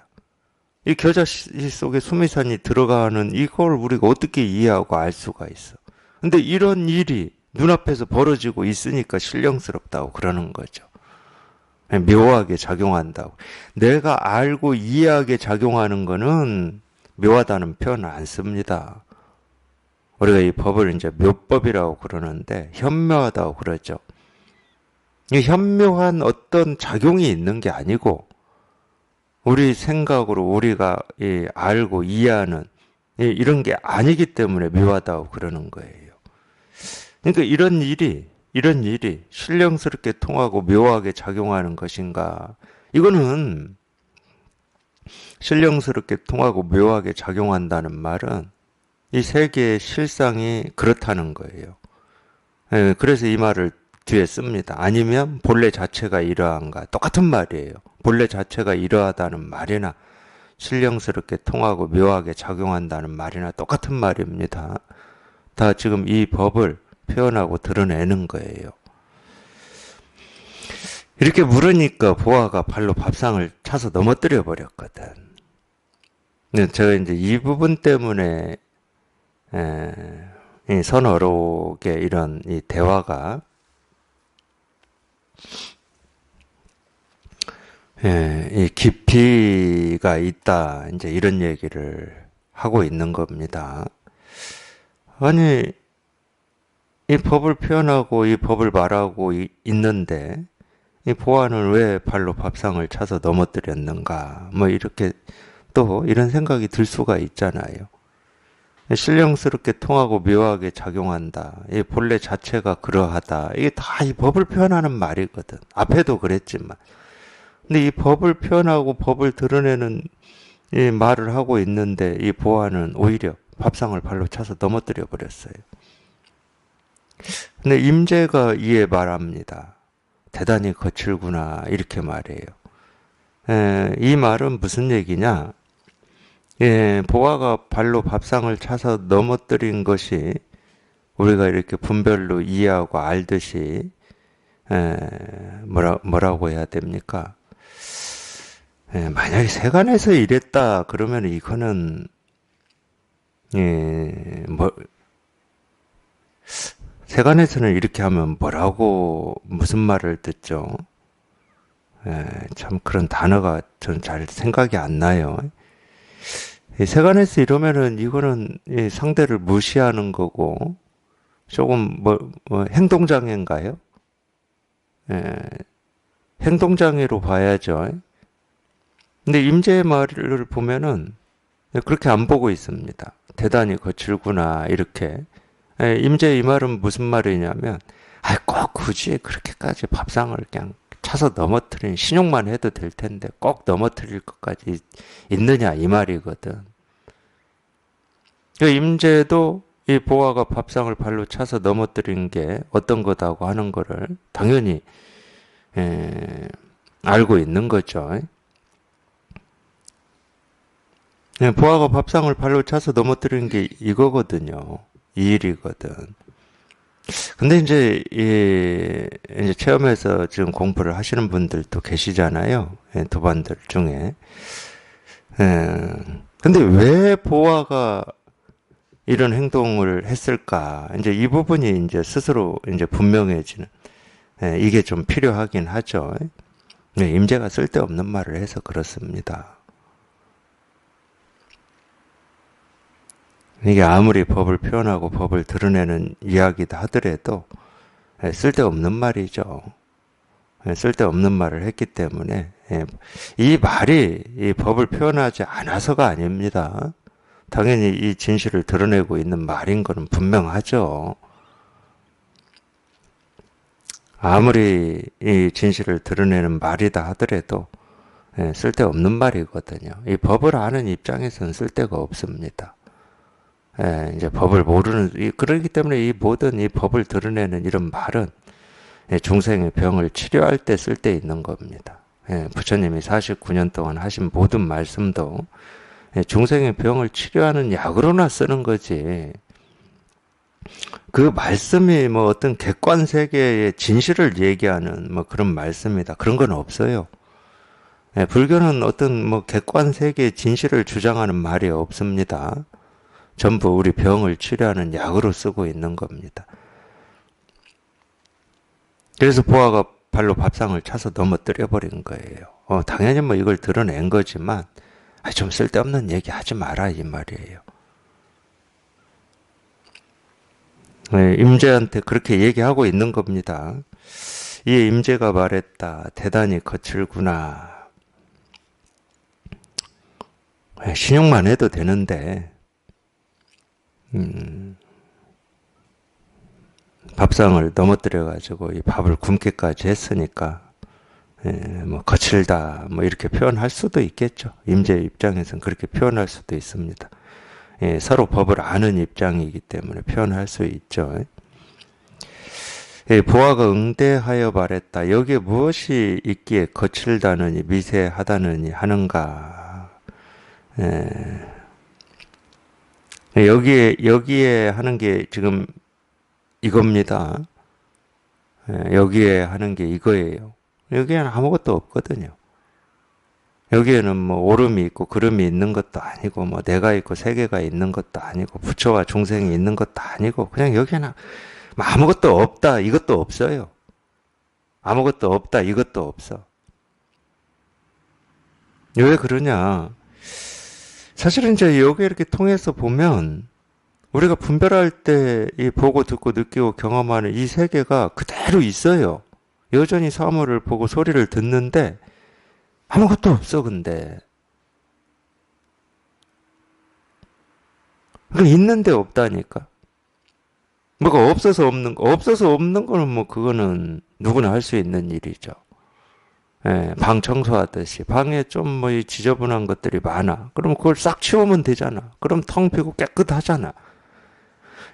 이 겨자씨 속에 수미산이 들어가는 이걸 우리가 어떻게 이해하고 알 수가 있어. 근데 이런 일이 눈앞에서 벌어지고 있으니까 신령스럽다고 그러는 거죠. 묘하게 작용한다고. 내가 알고 이해하게 작용하는 거는 묘하다는 표현을 안 씁니다. 우리가 이 법을 이제 묘법이라고 그러는데 현묘하다고 그러죠. 이 현묘한 어떤 작용이 있는 게 아니고 우리 생각으로 우리가 알고 이해하는 이런 게 아니기 때문에 묘하다고 그러는 거예요. 그러니까 이런 일이 신령스럽게 통하고 묘하게 작용하는 것인가? 이거는 신령스럽게 통하고 묘하게 작용한다는 말은 이 세계의 실상이 그렇다는 거예요. 그래서 이 말을 뒤에 씁니다. 아니면 본래 자체가 이러한가? 똑같은 말이에요. 본래 자체가 이러하다는 말이나 신령스럽게 통하고 묘하게 작용한다는 말이나 똑같은 말입니다. 다 지금 이 법을 표현하고 드러내는 거예요. 이렇게 물으니까 보아가 발로 밥상을 차서 넘어뜨려 버렸거든. 제가 이제 이 부분 때문에 이 선어록의 이런 이 대화가 이 깊이가 있다. 이제 이런 얘기를 하고 있는 겁니다. 아니, 이 법을 표현하고 이 법을 말하고 있는데 이 보아는 왜 발로 밥상을 차서 넘어뜨렸는가? 뭐 이렇게 또 이런 생각이 들 수가 있잖아요. 신령스럽게 통하고 묘하게 작용한다. 이 본래 자체가 그러하다. 이게 다 이 법을 표현하는 말이거든. 앞에도 그랬지만. 근데 이 법을 표현하고 법을 드러내는 이 말을 하고 있는데 이 보아는 오히려 밥상을 발로 차서 넘어뜨려 버렸어요. 근데 임재가 이에 말합니다. 대단히 거칠구나 이렇게 말해요. 이 말은 무슨 얘기냐? 보아가 발로 밥상을 차서 넘어뜨린 것이 우리가 이렇게 분별로 이해하고 알듯이 뭐라고 해야 됩니까? 만약에 세간에서 이랬다 그러면 이거는 세간에서는 이렇게 하면 뭐라고 무슨 말을 듣죠? 참 그런 단어가 전 잘 생각이 안 나요. 세간에서 이러면은 이거는 상대를 무시하는 거고 조금 행동장애인가요? 행동장애로 봐야죠. 근데 임재의 말을 보면은 그렇게 안 보고 있습니다. 대단히 거칠구나 이렇게. 임재 이 말은 무슨 말이냐면 꼭 굳이 그렇게까지 밥상을 그냥 차서 넘어뜨린 신용만 해도 될 텐데 꼭 넘어뜨릴 것까지 있느냐 이 말이거든. 임재도 이 보아가 밥상을 발로 차서 넘어뜨린 게 어떤 거다고 하는 거를 당연히 알고 있는 거죠. 보아가 밥상을 발로 차서 넘어뜨린 게 이거거든요. 이 일이거든. 근데 이제 체험에서 지금 공부를 하시는 분들도 계시잖아요. 도반들 중에. 근데 왜 보아가 이런 행동을 했을까? 이제 이 부분이 이제 스스로 이제 분명해지는, 이게 좀 필요하긴 하죠. 임재가 쓸데없는 말을 해서 그렇습니다. 이게 아무리 법을 표현하고 법을 드러내는 이야기다 하더라도 쓸데없는 말이죠. 쓸데없는 말을 했기 때문에 이 말이 이 법을 표현하지 않아서가 아닙니다. 당연히 이 진실을 드러내고 있는 말인 것은 분명하죠. 아무리 이 진실을 드러내는 말이다 하더라도 쓸데없는 말이거든요. 이 법을 아는 입장에서는 쓸데가 없습니다. 이제 법을 모르는, 그러기 때문에 이 모든 이 법을 드러내는 이런 말은 중생의 병을 치료할 때 쓸 때 있는 겁니다. 부처님이 49년 동안 하신 모든 말씀도 중생의 병을 치료하는 약으로나 쓰는 거지. 그 말씀이 뭐 어떤 객관 세계의 진실을 얘기하는 뭐 그런 말씀이다. 그런 건 없어요. 불교는 어떤 뭐 객관 세계의 진실을 주장하는 말이 없습니다. 전부 우리 병을 치료하는 약으로 쓰고 있는 겁니다. 그래서 보아가 발로 밥상을 차서 넘어뜨려 버린 거예요. 당연히 뭐 이걸 드러낸 거지만 좀 쓸데없는 얘기 하지 마라 이 말이에요. 임재한테 그렇게 얘기하고 있는 겁니다. 이 임재가 말했다. 대단히 거칠구나. 신용만 해도 되는데 밥상을 넘어뜨려 가지고 이 밥을 굶기까지 했으니까 뭐 거칠다 뭐 이렇게 표현할 수도 있겠죠. 임재 입장에서는 그렇게 표현할 수도 있습니다. 서로 법을 아는 입장이기 때문에 표현할 수 있죠. 보아가 응대하여 말했다. 여기에 무엇이 있기에 거칠다느니 미세하다느니 하는가. 여기에 하는 게 지금 이겁니다. 여기에 하는 게 이거예요. 여기에는 아무것도 없거든요. 여기에는 뭐 오름이 있고 구름이 있는 것도 아니고 뭐 내가 있고 세계가 있는 것도 아니고 부처와 중생이 있는 것도 아니고 그냥 여기에는 뭐 아무것도 없다 이것도 없어요. 아무것도 없다 이것도 없어. 왜 그러냐? 사실은 이제 여기 이렇게 통해서 보면 우리가 분별할 때 이 보고 듣고 느끼고 경험하는 이 세계가 그대로 있어요. 여전히 사물을 보고 소리를 듣는데 아무것도 없어 근데. 그러니까 있는데 없다니까. 뭐가 없어서 없는 거는 뭐 그거는 누구나 할 수 있는 일이죠. 방 청소하듯이 방에 좀 뭐 지저분한 것들이 많아. 그럼 그걸 싹 치우면 되잖아. 그럼 텅 비고 깨끗하잖아.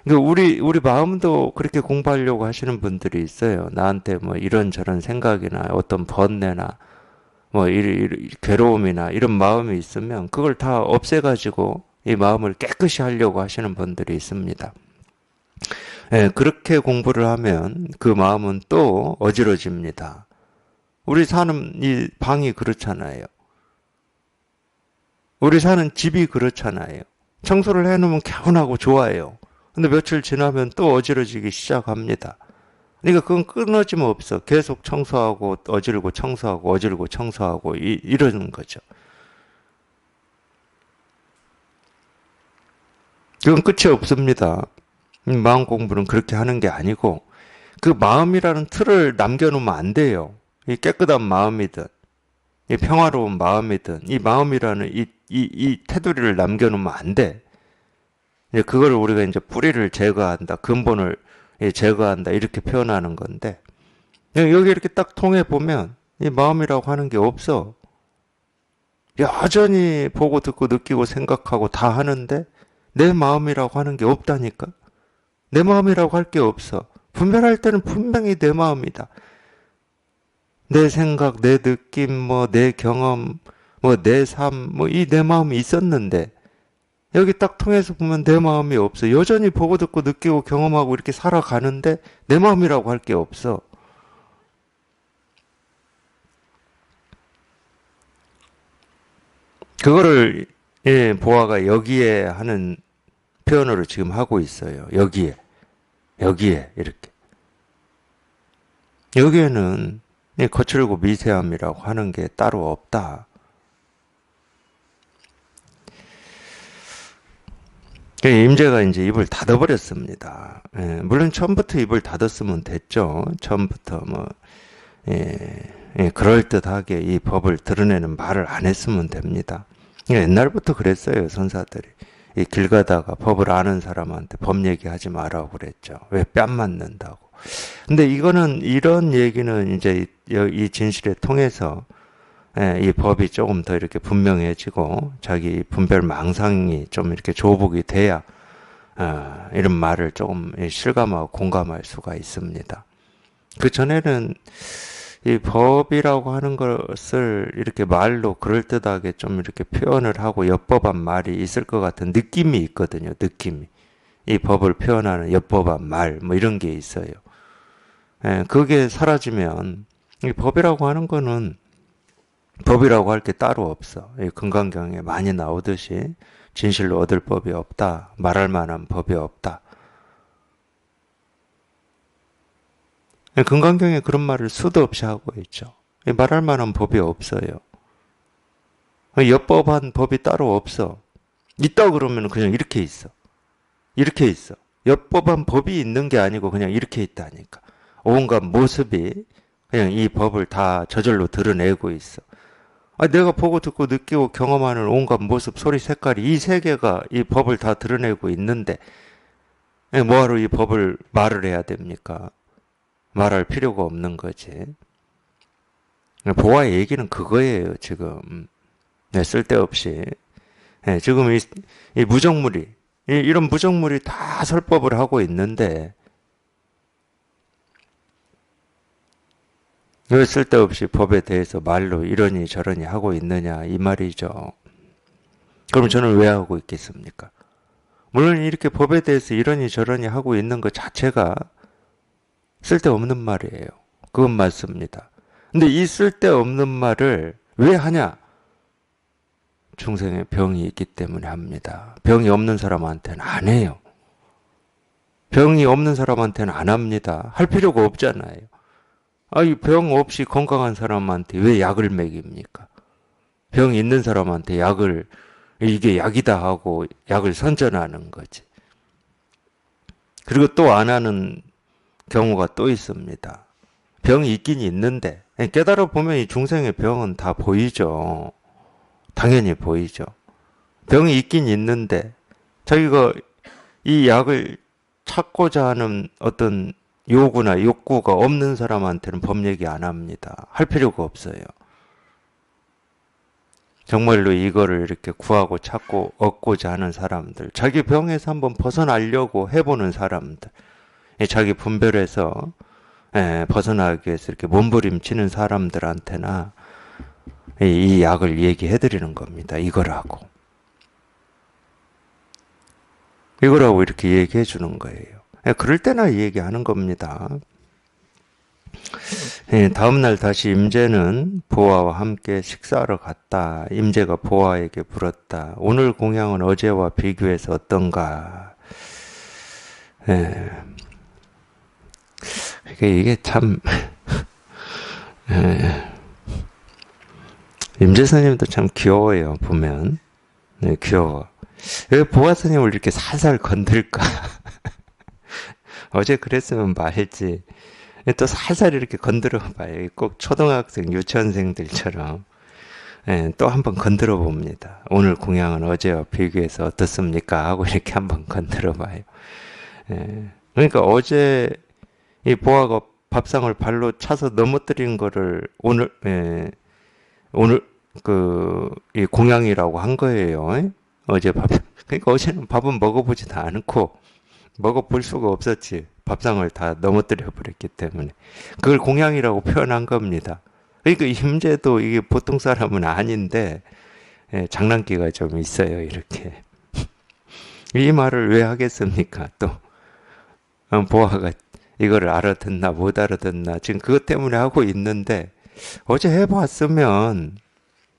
그러니까 우리 마음도 그렇게 공부하려고 하시는 분들이 있어요. 나한테 뭐 이런저런 생각이나 어떤 번뇌나 뭐 괴로움이나 이런 마음이 있으면 그걸 다 없애가지고 이 마음을 깨끗이 하려고 하시는 분들이 있습니다. 그렇게 공부를 하면 그 마음은 또 어지러집니다. 우리 사는 이 방이 그렇잖아요. 우리 사는 집이 그렇잖아요. 청소를 해놓으면 개운하고 좋아요. 근데 며칠 지나면 또 어지러지기 시작합니다. 그러니까 그건 끊어짐 없어. 계속 청소하고 어지르고 청소하고 어지르고 청소하고 이러는 거죠. 그건 끝이 없습니다. 마음 공부는 그렇게 하는 게 아니고 그 마음이라는 틀을 남겨놓으면 안 돼요. 이 깨끗한 마음이든 이 평화로운 마음이든 이 마음이라는 이 테두리를 남겨놓으면 안 돼. 그걸 우리가 이제 뿌리를 제거한다, 근본을 제거한다 이렇게 표현하는 건데 여기 이렇게 딱 통해 보면 이 마음이라고 하는 게 없어. 여전히 보고 듣고 느끼고 생각하고 다 하는데 내 마음이라고 하는 게 없다니까. 내 마음이라고 할 게 없어. 분별할 때는 분명히 내 마음이다. 내 생각, 내 느낌, 뭐 내 경험, 뭐 내 삶, 뭐 이 내 마음이 있었는데 여기 딱 통해서 보면 내 마음이 없어. 여전히 보고 듣고 느끼고 경험하고 이렇게 살아가는데 내 마음이라고 할 게 없어. 그거를 보아가 여기에 하는 표현으로 지금 하고 있어요. 여기에 이렇게. 여기에는 거칠고 미세함이라고 하는 게 따로 없다. 임재가 이제 입을 닫아버렸습니다. 물론 처음부터 입을 닫았으면 됐죠. 처음부터 그럴듯하게 이 법을 드러내는 말을 안 했으면 됩니다. 옛날부터 그랬어요, 선사들이. 이 길 가다가 법을 아는 사람한테 법 얘기하지 말라고 그랬죠. 왜 뺨 맞는다고. 근데 이거는, 이런 얘기는 이제 이 진실을 통해서 이 법이 조금 더 이렇게 분명해지고 자기 분별 망상이 좀 이렇게 조복이 돼야 이런 말을 조금 실감하고 공감할 수가 있습니다. 그 전에는 이 법이라고 하는 것을 이렇게 말로 그럴듯하게 좀 이렇게 표현을 하고 옅법한 말이 있을 것 같은 느낌이 있거든요. 느낌이. 이 법을 표현하는 옅법한 말, 뭐 이런 게 있어요. 그게 사라지면 이 법이라고 하는 거는 법이라고 할 게 따로 없어. 이 금강경에 많이 나오듯이 진실로 얻을 법이 없다. 말할 만한 법이 없다. 금강경에 그런 말을 수도 없이 하고 있죠. 말할 만한 법이 없어요. 옅법한 법이 따로 없어. 있다 그러면 그냥 이렇게 있어. 이렇게 있어. 옅법한 법이 있는 게 아니고 그냥 이렇게 있다니까. 온갖 모습이 그냥 이 법을 다 저절로 드러내고 있어. 내가 보고 듣고 느끼고 경험하는 온갖 모습, 소리, 색깔이 이 세계가 이 법을 다 드러내고 있는데 뭐하러 이 법을 말을 해야 됩니까? 말할 필요가 없는 거지. 보아의 얘기는 그거예요, 지금. 쓸데없이. 지금 이 무정물이, 이런 무정물이 다 설법을 하고 있는데, 왜 쓸데없이 법에 대해서 말로 이러니 저러니 하고 있느냐, 이 말이죠. 그럼 저는 왜 하고 있겠습니까? 물론 이렇게 법에 대해서 이러니 저러니 하고 있는 것 자체가 쓸데없는 말이에요. 그건 맞습니다. 근데 이 쓸데없는 말을 왜 하냐? 중생의 병이 있기 때문에 합니다. 병이 없는 사람한테는 안 해요. 병이 없는 사람한테는 안 합니다. 할 필요가 없잖아요. 이 병 없이 건강한 사람한테 왜 약을 먹입니까? 병 있는 사람한테 약을, 이게 약이다 하고 약을 선전하는 거지. 그리고 또 안 하는 경우가 또 있습니다. 병이 있긴 있는데, 깨달아 보면 이 중생의 병은 다 보이죠. 당연히 보이죠. 병이 있긴 있는데, 자기가 이 약을 찾고자 하는 어떤 요구나 욕구가 없는 사람한테는 법 얘기 안 합니다. 할 필요가 없어요. 정말로 이거를 이렇게 구하고 찾고 얻고자 하는 사람들, 자기 병에서 한번 벗어나려고 해보는 사람들, 자기 분별에서 벗어나기 위해서 이렇게 몸부림치는 사람들한테나 이 약을 얘기해드리는 겁니다. 이거라고 이렇게 얘기해 주는 거예요. 그럴 때나 얘기하는 겁니다. 다음날 다시 임재는 보아와 함께 식사하러 갔다. 임재가 보아에게 물었다. 오늘 공양은 어제와 비교해서 어떤가? 이게 참 임재 스님도 참 귀여워요. 보면 귀여워. 왜 보아 스님을 이렇게 살살 건들까? 어제 그랬으면 말했지. 또 살살 이렇게 건드려 봐요. 꼭 초등학생, 유치원생들처럼. 또 한번 건드려 봅니다. 오늘 공양은 어제와 비교해서 어떻습니까? 하고 이렇게 한번 건드려 봐요. 그러니까 어제 이 보아가 밥상을 발로 차서 넘어뜨린 거를 오늘 이 공양이라고 한 거예요. 어제 밥. 그러니까 어제는 밥은 먹어보지도 않고 먹어볼 수가 없었지. 밥상을 다 넘어뜨려 버렸기 때문에. 그걸 공양이라고 표현한 겁니다. 그러니까 임재도 이게 보통 사람은 아닌데 장난기가 좀 있어요. 이렇게. 이 말을 왜 하겠습니까? 또 보아가 이거를 알아듣나 못 알아듣나 지금 그것 때문에 하고 있는데 어제 해봤으면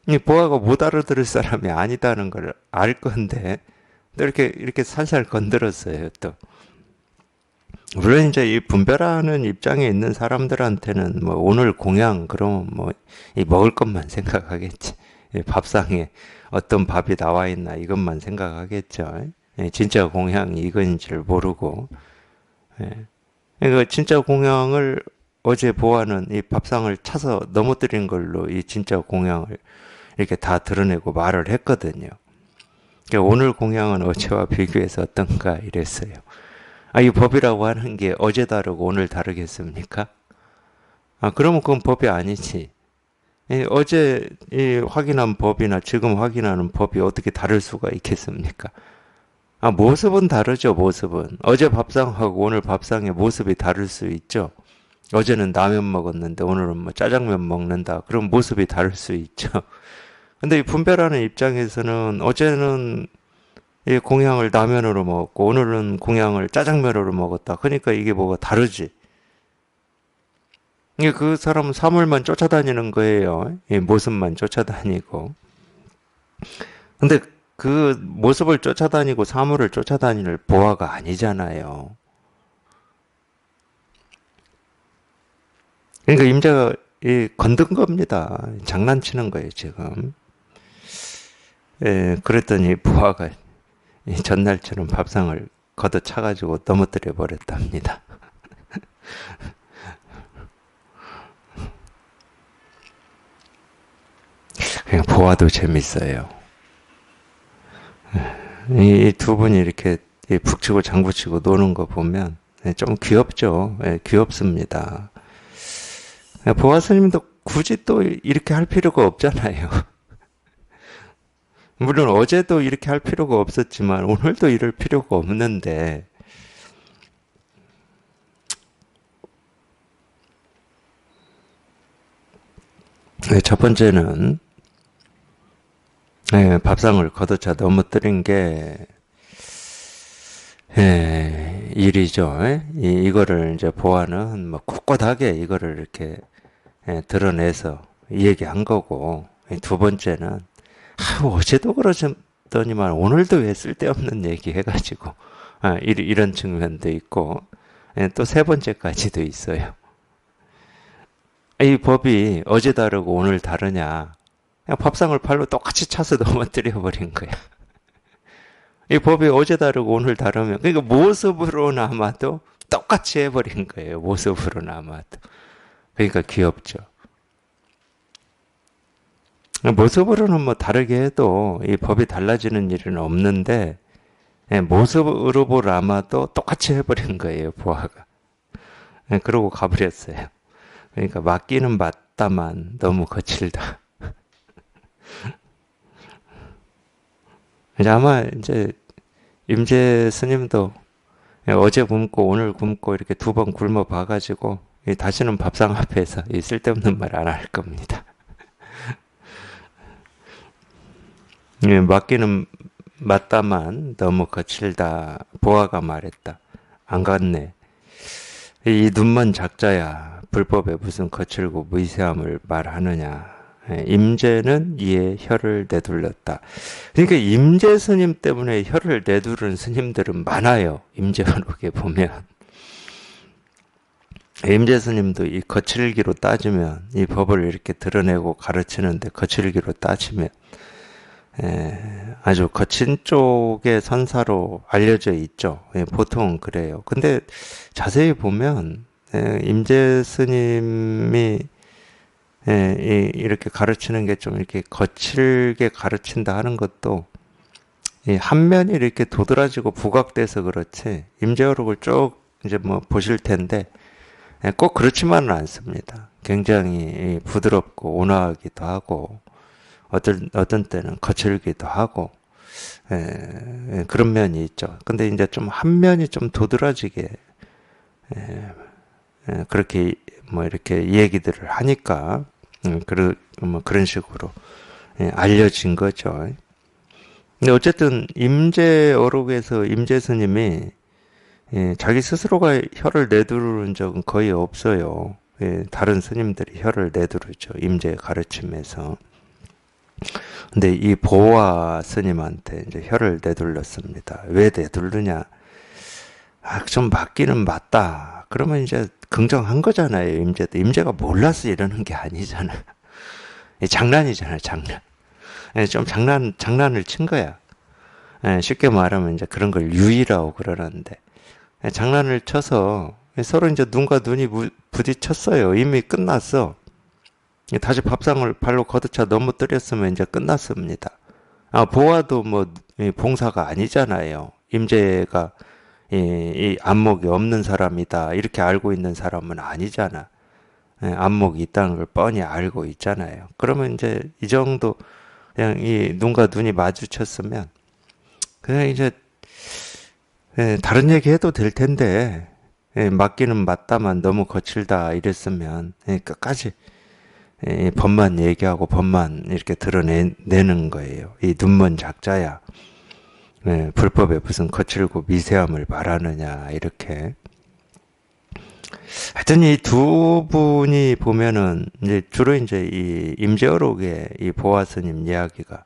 이 보아가 못 알아들을 사람이 아니다는 걸 알 건데 또 이렇게 살살 건드렸어요. 또 물론 이제 이 분별하는 입장에 있는 사람들한테는 뭐 오늘 공양 그러면 뭐 이 먹을 것만 생각하겠지. 밥상에 어떤 밥이 나와 있나 이것만 생각하겠죠. 진짜 공양이 이건지를 모르고. 그러니까 진짜 공양을 어제 보아는 이 밥상을 차서 넘어뜨린 걸로 이 진짜 공양을 이렇게 다 드러내고 말을 했거든요. 그러니까 오늘 공양은 어제와 비교해서 어떤가 이랬어요. 이 법이라고 하는 게 어제 다르고 오늘 다르겠습니까? 그러면 그건 법이 아니지. 어제 확인한 법이나 지금 확인하는 법이 어떻게 다를 수가 있겠습니까? 모습은 다르죠, 모습은. 어제 밥상하고 오늘 밥상의 모습이 다를 수 있죠. 어제는 라면 먹었는데 오늘은 뭐 짜장면 먹는다. 그럼 모습이 다를 수 있죠. 근데 이 분별하는 입장에서는 어제는 이 공양을 라면으로 먹었고 오늘은 공양을 짜장면으로 먹었다. 그러니까 이게 뭐가 다르지. 이게 그 사람은 사물만 쫓아다니는 거예요. 이 모습만 쫓아다니고. 근데 그 모습을 쫓아다니고 사물을 쫓아다니는 보아가 아니잖아요. 그러니까 임자가 건든 겁니다. 장난치는 거예요, 지금. 그랬더니 보아가 전날처럼 밥상을 걷어차가지고 넘어뜨려 버렸답니다. 그냥 보아도 재밌어요. 이 두 분이 이렇게 북치고 장구치고 노는 거 보면 좀 귀엽죠. 귀엽습니다. 보아 스님도 굳이 또 이렇게 할 필요가 없잖아요. 물론 어제도 이렇게 할 필요가 없었지만 오늘도 이럴 필요가 없는데 첫 번째는 밥상을 걷어차 넘어뜨린 게 일이죠. 이거를 이제 보아는 뭐 꿋꿋하게 이거를 이렇게 드러내서 얘기한 거고, 두 번째는 어제도 그러더니만 오늘도 왜 쓸데없는 얘기 해가지고 이런 측면도 있고, 또 세 번째까지도 있어요. 이 법이 어제 다르고 오늘 다르냐? 그냥 밥상을 팔로 똑같이 차서 넘어뜨려 버린 거야. 이 법이 어제 다르고 오늘 다르면, 그러니까 모습으로나마도 똑같이 해버린 거예요. 모습으로나마도. 그러니까 귀엽죠. 모습으로는 뭐 다르게 해도 이 법이 달라지는 일은 없는데, 모습으로 보라마도 똑같이 해버린 거예요. 보아가. 그러고 가버렸어요. 그러니까 맞기는 맞다만 너무 거칠다. 아마 이제 임재 스님도 어제 굶고 오늘 굶고 이렇게 두 번 굶어 봐가지고 다시는 밥상 앞에서 이 쓸데없는 말 안 할 겁니다. 맞기는 맞다만 너무 거칠다. 보아가 말했다. 안 갔네. 이 눈먼 작자야. 불법에 무슨 거칠고 무이세함을 말하느냐. 임재는 이에 혀를 내둘렀다. 그러니까 임재 스님 때문에 혀를 내두른 스님들은 많아요. 임재어록에 보면. 임재 스님도 이 거칠기로 따지면 이 법을 이렇게 드러내고 가르치는데 거칠기로 따지면 아주 거친 쪽의 선사로 알려져 있죠. 보통 그래요. 근데 자세히 보면 임재 스님이 이렇게 가르치는 게 좀 이렇게 거칠게 가르친다 하는 것도 한 면이 이렇게 도드라지고 부각돼서 그렇지 임재어록을 쭉 이제 뭐 보실 텐데 꼭 그렇지만은 않습니다. 굉장히 부드럽고 온화하기도 하고 어떤 때는 거칠기도 하고 그런 면이 있죠. 근데 이제 좀 한 면이 좀 도드라지게 그렇게 뭐 이렇게 얘기들을 하니까 뭐 그런 식으로 알려진 거죠. 근데 어쨌든 임재어록에서 임재 스님이 자기 스스로가 혀를 내두르는 적은 거의 없어요. 다른 스님들이 혀를 내두르죠. 임재 가르침에서. 근데 이 보아 스님한테 이제 혀를 내둘렀습니다. 왜 내둘르냐? 좀 맞기는 맞다. 그러면 이제 긍정한 거잖아요. 임재도. 임재가 몰라서 이러는 게 아니잖아. 장난이잖아, 장난. 좀 장난을 친 거야. 쉽게 말하면 이제 그런 걸 유의라고 그러는데, 장난을 쳐서 서로 이제 눈과 눈이 부딪혔어요. 이미 끝났어. 다시 밥상을 발로 걷어차 넘어뜨렸으면 이제 끝났습니다. 보아도 뭐 봉사가 아니잖아요. 임재가 이 안목이 없는 사람이다 이렇게 알고 있는 사람은 아니잖아. 안목이 있다는 걸 뻔히 알고 있잖아요. 그러면 이제 이 정도 그냥 이 눈과 눈이 마주쳤으면 그냥 이제 다른 얘기 해도 될 텐데 맞기는 맞다만 너무 거칠다 이랬으면 끝까지 법만 얘기하고 법만 이렇게 드러내는 거예요. 이 눈먼 작자야. 불법에 무슨 거칠고 미세함을 바라느냐 이렇게. 하여튼 이 두 분이 보면은 이제 주로 이제 이 임재어록의 이 보아스님 이야기가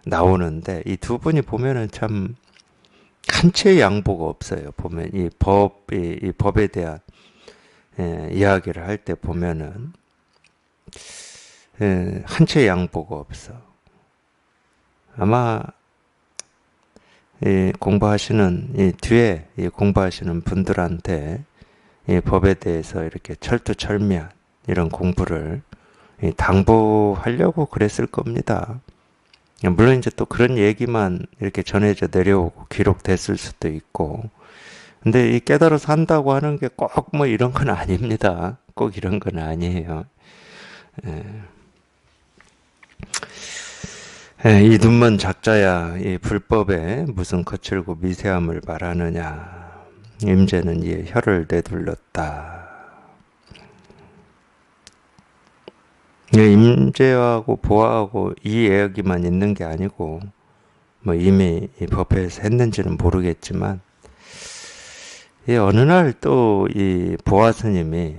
나오는데 이 두 분이 보면은 참 한 채의 양보가 없어요. 보면 이 법에 대한 이야기를 할 때 보면은 한 채의 양보가 없어. 아마 뒤에 공부하시는 분들한테 이 법에 대해서 이렇게 철두철미한 이런 공부를 당부하려고 그랬을 겁니다. 물론 이제 또 그런 얘기만 이렇게 전해져 내려오고 기록됐을 수도 있고, 근데 이 깨달아서 한다고 하는 게 꼭 뭐 이런 건 아닙니다. 꼭 이런 건 아니에요. 이 눈먼 작자야, 이 불법에 무슨 거칠고 미세함을 바라느냐. 임재는 이에 혀를 내둘렀다. 임재하고 보아하고 이 이야기만 있는 게 아니고, 뭐 이미 이 법회에서 했는지는 모르겠지만, 어느 날 또 이 보아 스님이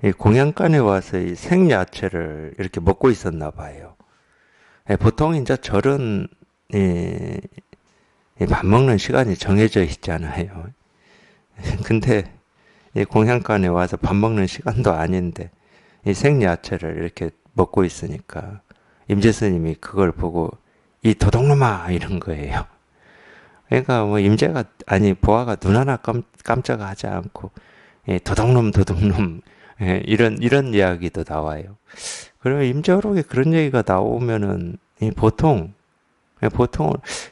이 공양간에 와서 이 생야채를 이렇게 먹고 있었나 봐요. 보통 이제 절은 밥 먹는 시간이 정해져 있잖아요. 근데 이 공양간에 와서 밥 먹는 시간도 아닌데 이 생야채를 이렇게 먹고 있으니까 임재 스님이 그걸 보고 이 도둑놈아 이런 거예요. 그러니까 뭐 보아가 눈 하나 깜짝하지 않고 도둑놈 이런 이야기도 나와요. 그러면 임재어록에 그런 얘기가 나오면은 보통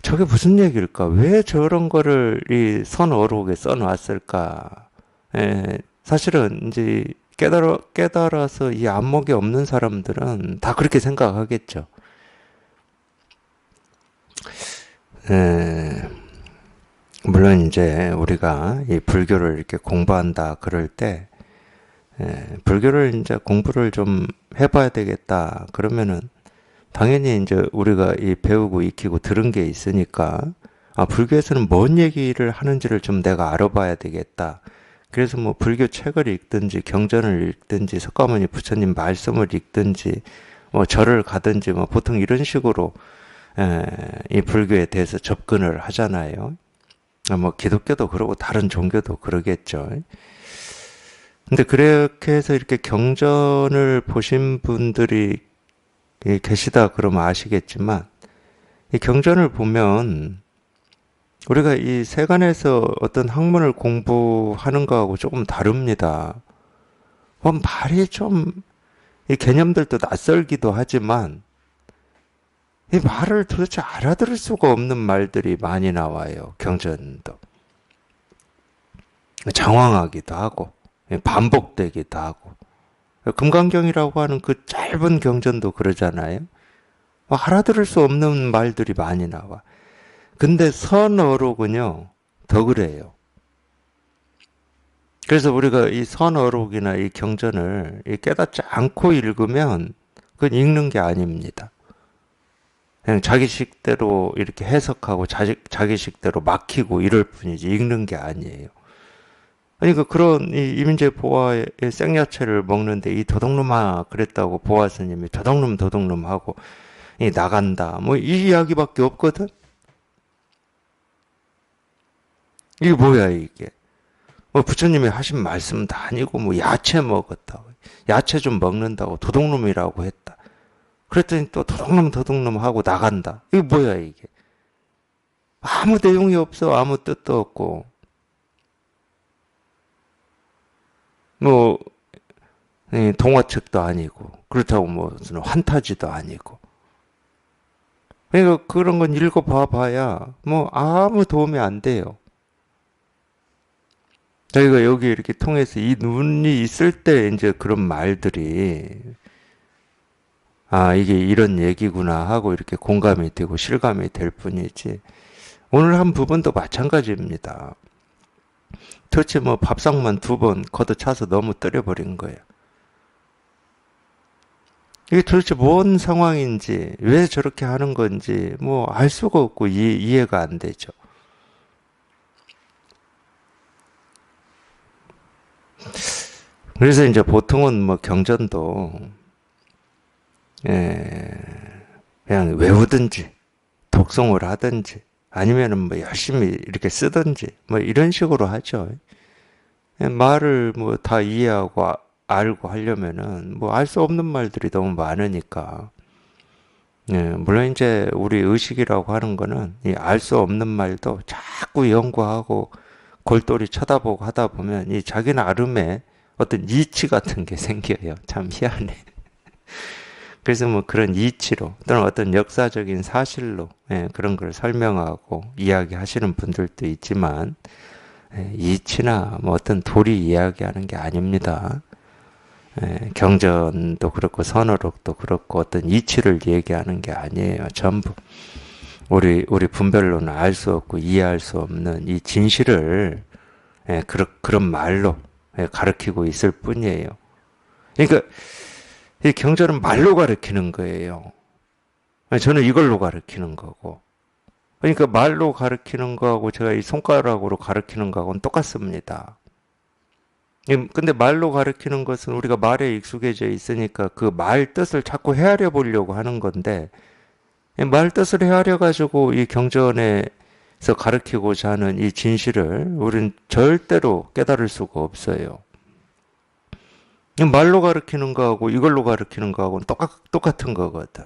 저게 무슨 얘기일까? 왜 저런 거를 이 선어록에 써놨을까? 사실은 이제 깨달아서 이 안목이 없는 사람들은 다 그렇게 생각하겠죠. 물론 이제 우리가 이 불교를 이렇게 공부한다 그럴 때 불교를 이제 공부를 좀 해봐야 되겠다 그러면은 당연히 이제 우리가 이 배우고 익히고 들은 게 있으니까 불교에서는 뭔 얘기를 하는지를 좀 내가 알아봐야 되겠다. 그래서 뭐 불교 책을 읽든지 경전을 읽든지 석가모니 부처님 말씀을 읽든지 뭐 절을 가든지 뭐 보통 이런 식으로 이 불교에 대해서 접근을 하잖아요. 뭐 기독교도 그러고 다른 종교도 그러겠죠. 근데 그렇게 해서 이렇게 경전을 보신 분들이 계시다 그러면 아시겠지만 이 경전을 보면 우리가 이 세간에서 어떤 학문을 공부하는 거하고 조금 다릅니다. 말이 좀 이 개념들도 낯설기도 하지만 이 말을 도대체 알아들을 수가 없는 말들이 많이 나와요. 경전도 장황하기도 하고 반복되기도 하고 금강경이라고 하는 그 짧은 경전도 그러잖아요. 알아들을 수 없는 말들이 많이 나와. 근데 선어록은요 더 그래요. 그래서 우리가 이 선어록이나 이 경전을 깨닫지 않고 읽으면 그건 읽는 게 아닙니다. 그냥 자기식대로 이렇게 해석하고 자기식대로 막히고 이럴 뿐이지 읽는 게 아니에요. 그러니까 그런 이 임재 보아의 생야채를 먹는데 이 도둑놈아 그랬다고 보아 스님이 도둑놈 하고 나간다 뭐 이 이야기밖에 없거든. 이게 뭐야 이게? 부처님이 하신 말씀도 아니고 뭐 야채 먹었다고 야채 좀 먹는다고 도둑놈이라고 했다. 그랬더니 또 도둑놈 하고 나간다. 이게 뭐야 이게? 아무 내용이 없어. 아무 뜻도 없고. 뭐 동화책도 아니고 그렇다고 뭐 무슨 환타지도 아니고. 그러니까 그런 건 읽어봐 봐야 뭐 아무 도움이 안 돼요. 저희가 여기 이렇게 통해서 이 눈이 있을 때 이제 그런 말들이 아 이게 이런 얘기구나 하고 이렇게 공감이 되고 실감이 될 뿐이지 오늘 한 부분도 마찬가지입니다. 도대체 뭐 밥상만 2번 걷어차서 너무 때려버린 거예요. 이게 도대체 뭔 상황인지 왜 저렇게 하는 건지 뭐 알 수가 없고 이해가 안 되죠. 그래서 이제 보통은 뭐 경전도 예, 그냥 외우든지 독송을 하든지 아니면은 뭐 열심히 이렇게 쓰든지 뭐 이런 식으로 하죠. 말을 뭐 다 이해하고 알고 하려면은 뭐 알 수 없는 말들이 너무 많으니까. 예, 물론 이제 우리 의식이라고 하는 거는 이 알 수 없는 말도 자꾸 연구하고 골똘히 쳐다보고 하다 보면 이 자기 나름의 어떤 이치 같은 게 생겨요. 참 희한해. 그래서 뭐 그런 이치로 또는 어떤 역사적인 사실로 예, 그런 걸 설명하고 이야기하시는 분들도 있지만 예, 이치나 뭐 어떤 도리 이야기하는 게 아닙니다. 예, 경전도 그렇고 선어록도 그렇고 어떤 이치를 얘기하는 게 아니에요. 전부 우리 분별로는 알 수 없고 이해할 수 없는 이 진실을 예, 그런 말로 예, 가르치고 있을 뿐이에요. 그러니까 이 경전은 말로 가르치는 거예요. 저는 이걸로 가르치는 거고. 그러니까 말로 가르치는 거하고 제가 이 손가락으로 가르치는 거하고는 똑같습니다. 근데 말로 가르치는 것은 우리가 말에 익숙해져 있으니까 그 말 뜻을 자꾸 헤아려 보려고 하는 건데 말 뜻을 헤아려 가지고 이 경전에서 가르치고자 하는 이 진실을 우리는 절대로 깨달을 수가 없어요. 말로 가르치는 거하고 이걸로 가르치는 거하고는 똑같은 거거든.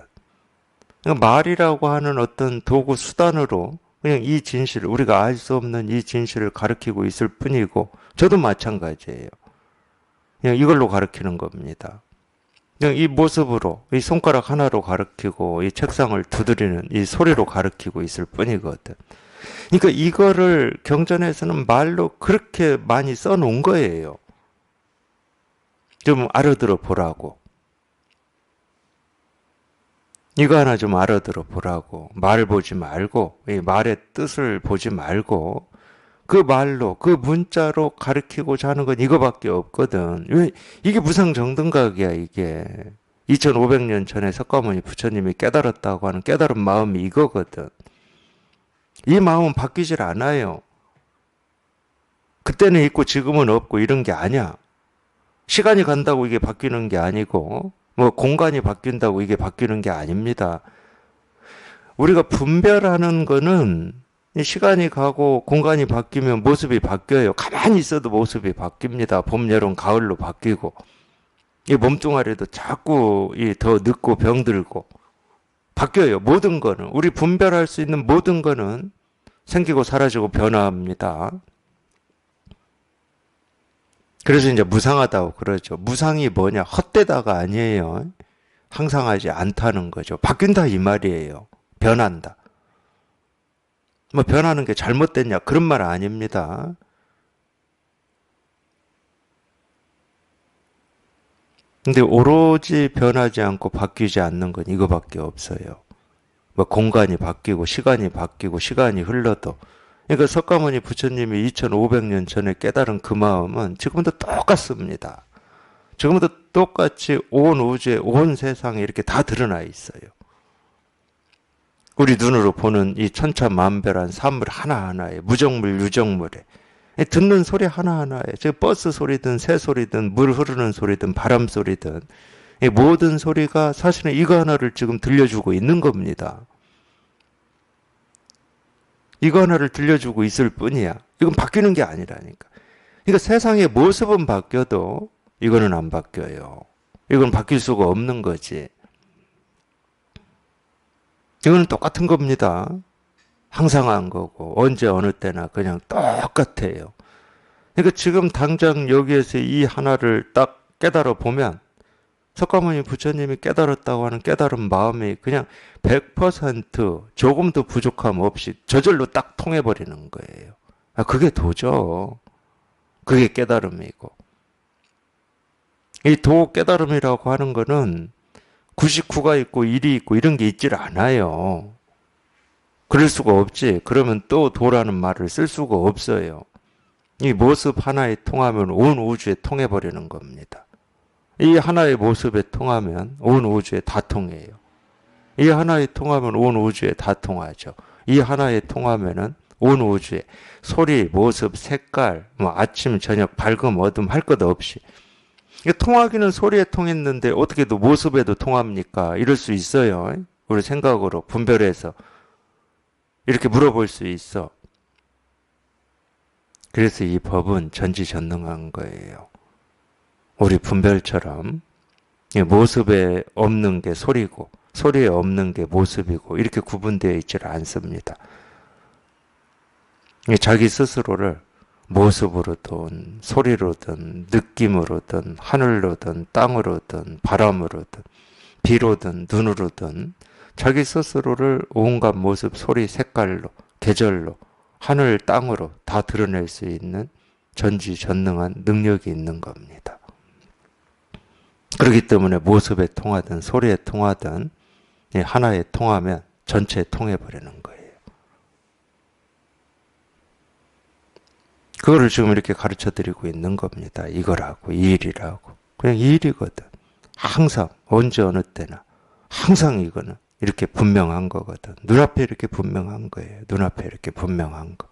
그러니까 말이라고 하는 어떤 도구 수단으로 그냥 이 진실을 우리가 알 수 없는 이 진실을 가르치고 있을 뿐이고 저도 마찬가지예요. 그냥 이걸로 가르치는 겁니다. 그냥 이 모습으로 이 손가락 하나로 가르치고 이 책상을 두드리는 이 소리로 가르치고 있을 뿐이거든. 그러니까 이거를 경전에서는 말로 그렇게 많이 써놓은 거예요. 좀 알아들어 보라고. 이거 하나 좀 알아들어 보라고. 말 보지 말고, 이 말의 뜻을 보지 말고, 그 말로, 그 문자로 가르치고자 하는 건 이거밖에 없거든. 왜, 이게 무상정등각이야, 이게. 2500년 전에 석가모니 부처님이 깨달았다고 하는 깨달은 마음이 이거거든. 이 마음은 바뀌질 않아요. 그때는 있고 지금은 없고 이런 게 아니야. 시간이 간다고 이게 바뀌는 게 아니고, 뭐 공간이 바뀐다고 이게 바뀌는 게 아닙니다. 우리가 분별하는 거는 시간이 가고 공간이 바뀌면 모습이 바뀌어요. 가만히 있어도 모습이 바뀝니다. 봄, 여름, 가을로 바뀌고. 이 몸뚱아리도 자꾸 더 늙고 병들고 바뀌어요. 모든 거는. 우리 분별할 수 있는 모든 거는 생기고 사라지고 변화합니다. 그래서 이제 무상하다고 그러죠. 무상이 뭐냐? 헛되다가 아니에요. 항상하지 않다는 거죠. 바뀐다 이 말이에요. 변한다. 뭐 변하는 게 잘못됐냐? 그런 말 아닙니다. 근데 오로지 변하지 않고 바뀌지 않는 건 이거밖에 없어요. 뭐 공간이 바뀌고 시간이 바뀌고 시간이 흘러도 그러니까 석가모니 부처님이 2500년 전에 깨달은 그 마음은 지금도 똑같습니다. 지금도 똑같이 온 우주에 온 세상에 이렇게 다 드러나 있어요. 우리 눈으로 보는 이 천차만별한 사물 하나하나에 무정물 유정물에 듣는 소리 하나하나에 버스 소리든 새 소리든 물 흐르는 소리든 바람 소리든 모든 소리가 사실은 이거 하나를 지금 들려주고 있는 겁니다. 이거 하나를 들려주고 있을 뿐이야. 이건 바뀌는 게 아니라니까. 그러니까 세상의 모습은 바뀌어도 이거는 안 바뀌어요. 이건 바뀔 수가 없는 거지. 이거는 똑같은 겁니다. 항상 한 거고 언제 어느 때나 그냥 똑같아요. 그러니까 지금 당장 여기에서 이 하나를 딱 깨달아 보면 석가모니 부처님이 깨달았다고 하는 깨달은 마음이 그냥 100% 조금도 부족함 없이 저절로 딱 통해버리는 거예요. 그게 도죠. 그게 깨달음이고. 이 도 깨달음이라고 하는 거는 99가 있고 1이 있고 이런 게 있질 않아요. 그럴 수가 없지. 그러면 또 도라는 말을 쓸 수가 없어요. 이 모습 하나에 통하면 온 우주에 통해버리는 겁니다. 이 하나의 모습에 통하면 온 우주에 다 통해요. 이 하나에 통하면 온 우주에 다 통하죠. 이 하나에 통하면은 온 우주에 소리, 모습, 색깔, 뭐 아침, 저녁, 밝음, 어둠 할 것 없이 통하기는 소리에 통했는데 어떻게 또 모습에도 통합니까? 이럴 수 있어요. 우리 생각으로 분별해서 이렇게 물어볼 수 있어. 그래서 이 법은 전지전능한 거예요. 우리 분별처럼 모습에 없는 게 소리고 소리에 없는 게 모습이고 이렇게 구분되어 있지를 않습니다. 자기 스스로를 모습으로든 소리로든 느낌으로든 하늘로든 땅으로든 바람으로든 비로든 눈으로든 자기 스스로를 온갖 모습, 소리, 색깔로, 계절로, 하늘, 땅으로 다 드러낼 수 있는 전지전능한 능력이 있는 겁니다. 그렇기 때문에 모습에 통하든 소리에 통하든 하나에 통하면 전체에 통해버리는 거예요. 그거를 지금 이렇게 가르쳐드리고 있는 겁니다. 이거라고, 이 일이라고. 그냥 이 일이거든. 항상, 언제 어느 때나. 항상 이거는 이렇게 분명한 거거든. 눈앞에 이렇게 분명한 거예요. 눈앞에 이렇게 분명한 거.